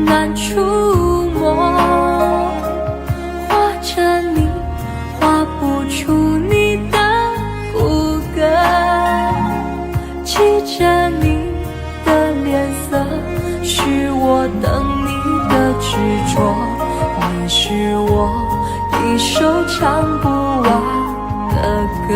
难触摸，画着你画不出你的骨骼，记着你的脸色，是我等你的执着，你是我一首唱不完的歌。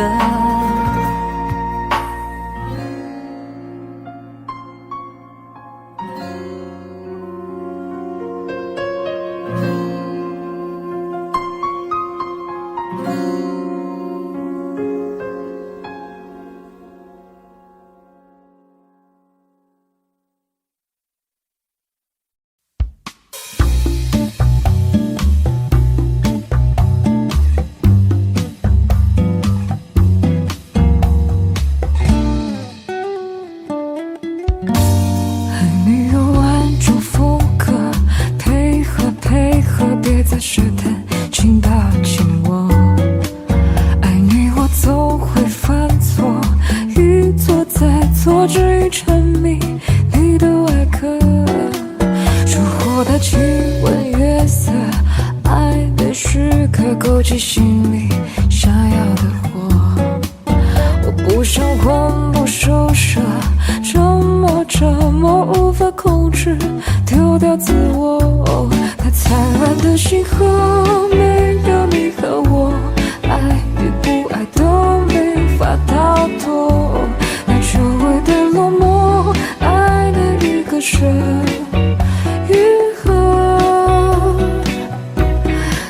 试探，请抱紧我。爱你，我总会犯错，一错再错，只因沉迷你的外壳。烛火的亲吻，月色，暧昧时刻，勾起心里想要的火。我不想魂不守舍，折磨无法控制，丢丢掉自我。那灿烂的星河没有你和我，爱与不爱都没法逃脱。那久违的落寞，爱的一个神愈合。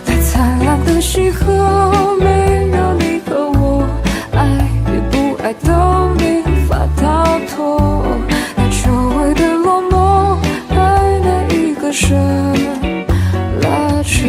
那灿烂的星河没有你和我，爱与不爱都没法逃脱。那久违的落寞，爱的一个神拉扯。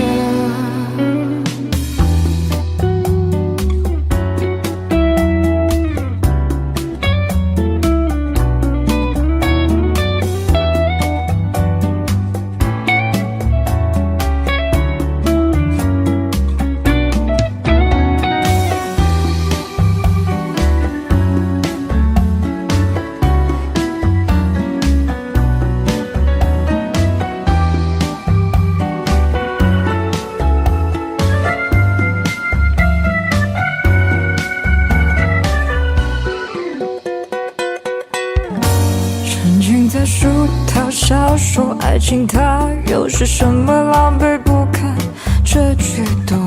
在书套小说，爱情它又是什么狼狈不堪这举动？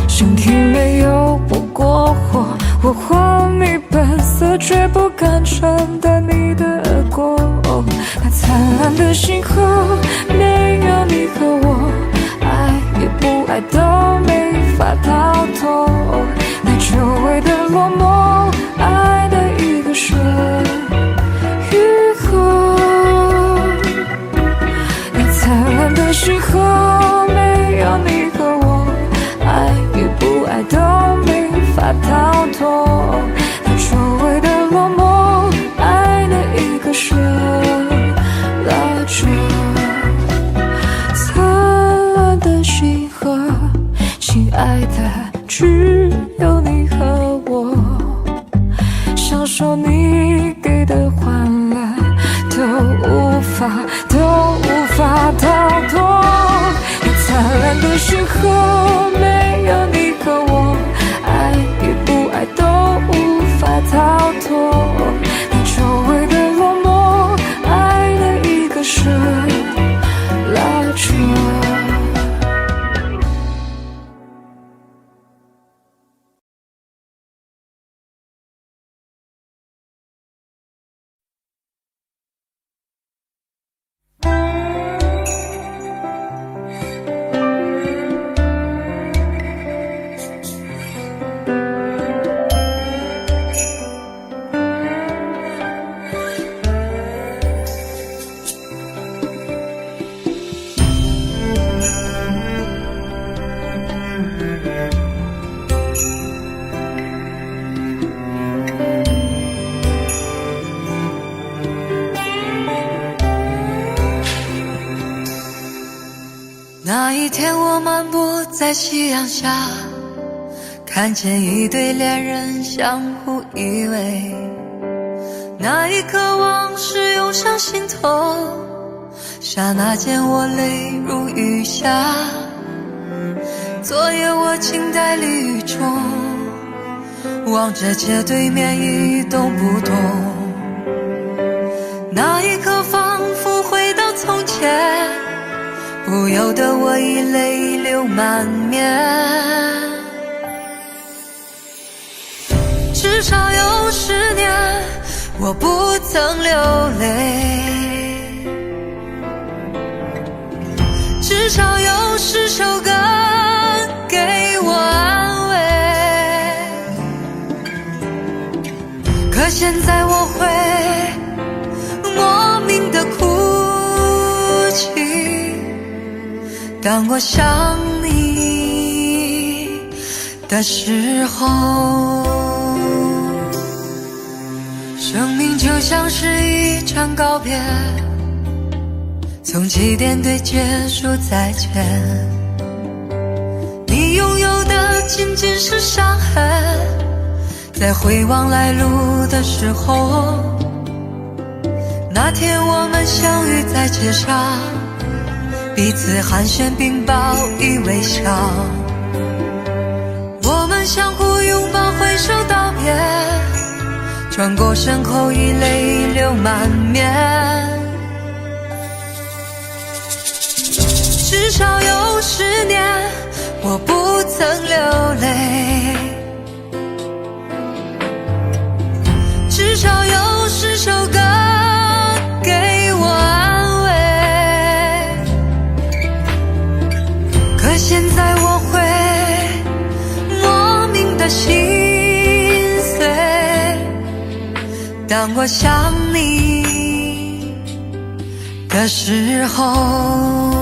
身体没有我过火，我荒迷本色，却不敢承担你的恶果。那灿烂的星河没有你和我，爱与不爱都没法逃脱。那久违的落寞，爱的一个神愈合。那灿烂的星河没有你和我，爱与不爱都没法逃脱。那久违的落寞，爱的一个神拉扯。灿烂的星河，亲爱的，只有你和我，享受你给的欢乐，都无法逃脱。那灿烂的星河没有你和我，爱与不爱都无法逃脱。那久违的落寞，爱的一个神拉扯。那一天我漫步在夕阳下，看见一对恋人相互依偎，那一刻往事涌上心头，刹那间我泪如雨下。昨夜我静待离雨中，望着街对面一动不动，那一刻仿佛回到从前，不由得我已泪流满面。至少有10年我不曾流泪，至少有10首歌给我安慰。可现在我会莫名的哭泣，当我想你的时候。生命就像是一场告别，从起点对结束再见，你拥有的仅仅是伤痕，在回望来路的时候，那天我们相遇在街上，彼此寒暄并报以微笑，我们相互拥抱挥手道别，转过身后已泪流满面。至少有10年我不曾流泪，至少有10首歌给我安慰。可现在我会莫名的心碎，当我想你的时候。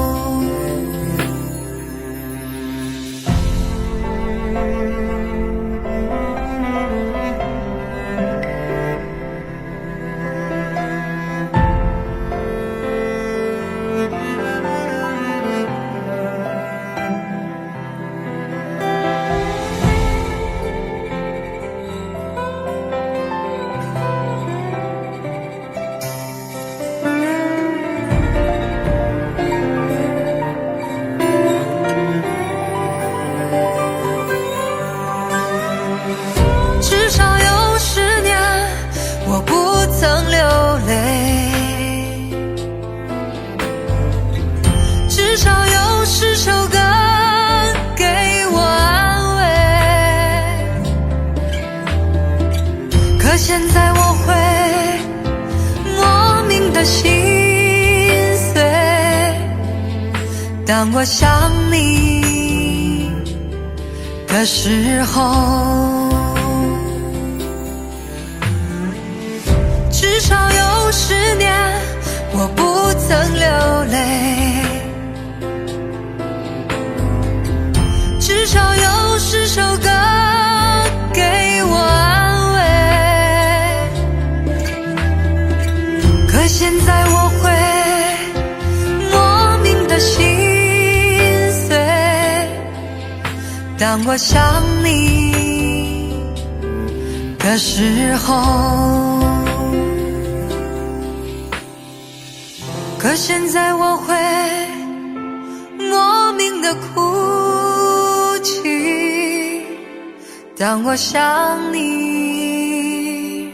至少有10年我不曾流泪，至少有10首歌给我安慰。可现在我会莫名的心碎，当我想你的时候。至少有10年我不曾流泪，至少有10首歌给我安慰。可现在我会莫名的心碎，当我想你的时候。可现在我会莫名的哭泣，当我想你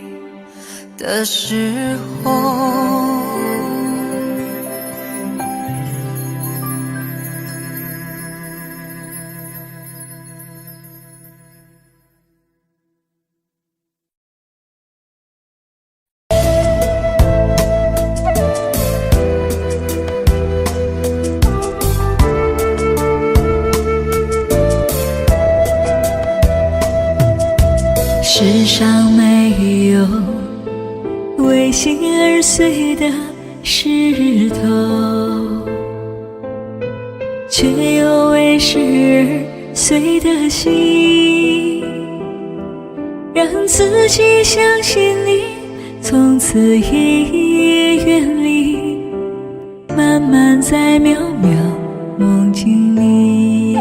的时候。世上没有为心而碎的石头，却有为事而碎的心，让自己相信你，从此一夜远离，慢慢在渺渺梦境里。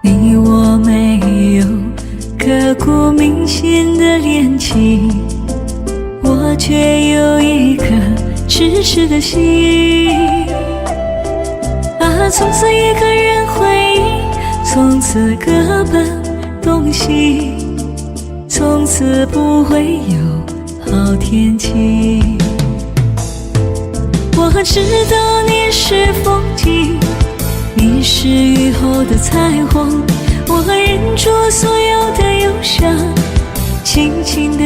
你我没有刻骨铭心的恋情，我却有一颗痴痴的心。啊，从此一个人回忆，从此各奔东西，从此不会有好天气。我知道你是风景，你是雨后的彩虹，我忍住所有的忧伤，轻轻地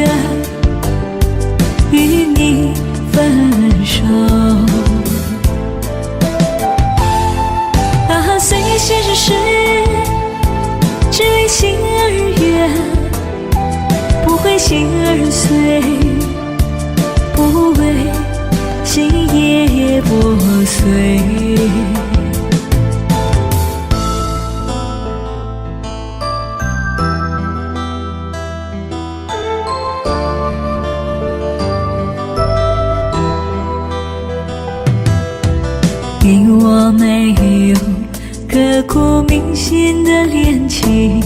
与你分手。啊，虽现实是只为心而远，不会心而碎，不为心也破碎。你我没有刻骨铭心的恋情，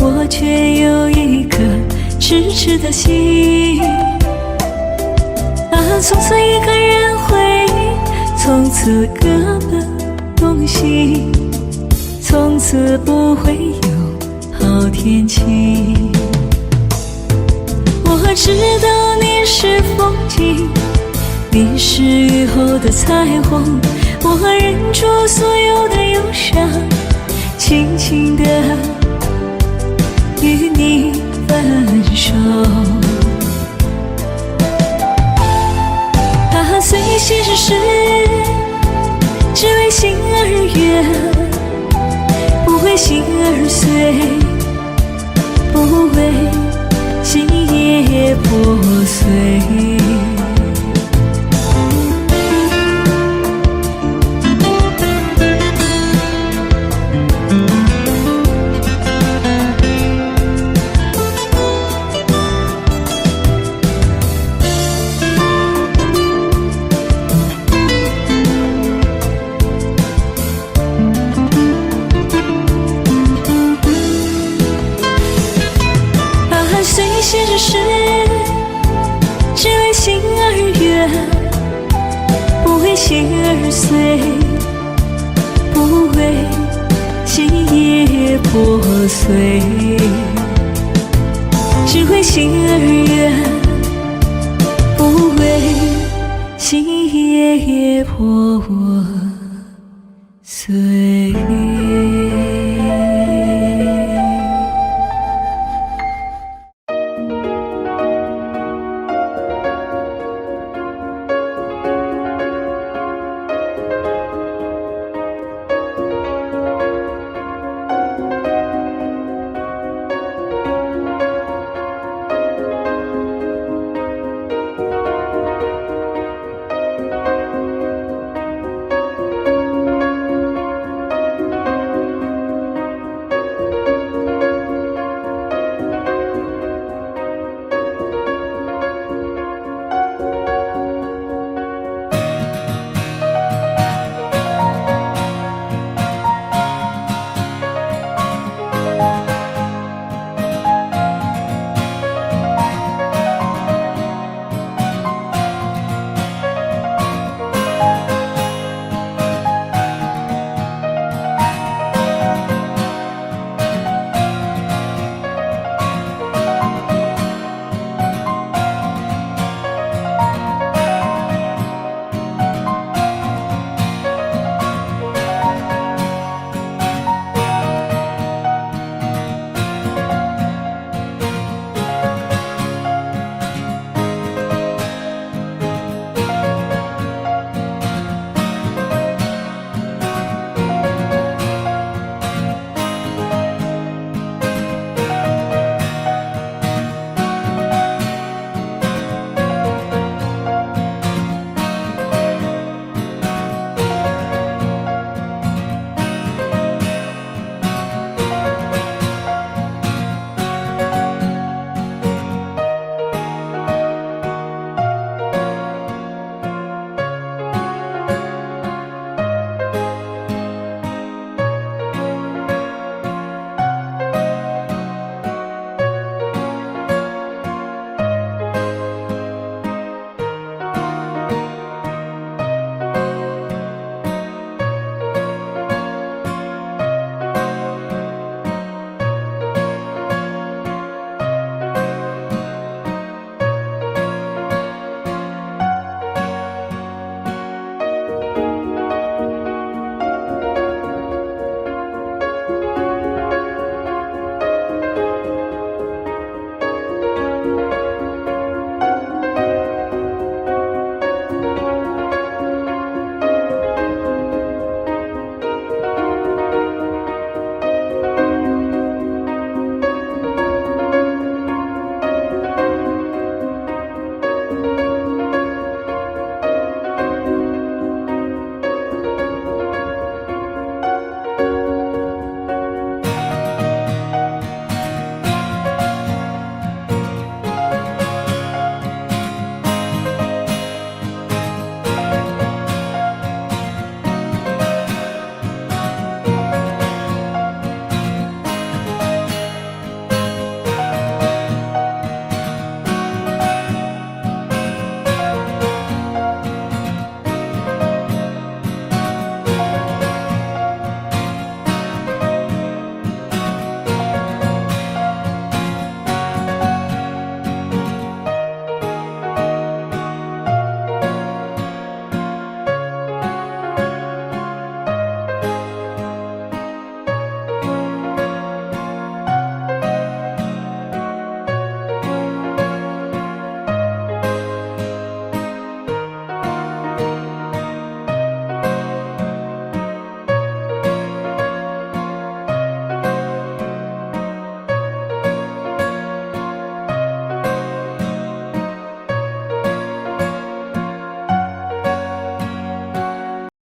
我却有一颗痴痴的心。啊，从此一个人回忆，从此各奔东西，从此不会有好天气。我知道你是风景，你是雨后的彩虹，我忍住所有的忧伤，轻轻地与你分手。随心事事，只为心而悦，不为心而碎，不为心也破碎。随心事，只为心而悦，不为心而碎，不为心也破碎。只为心而悦，不为心也破碎。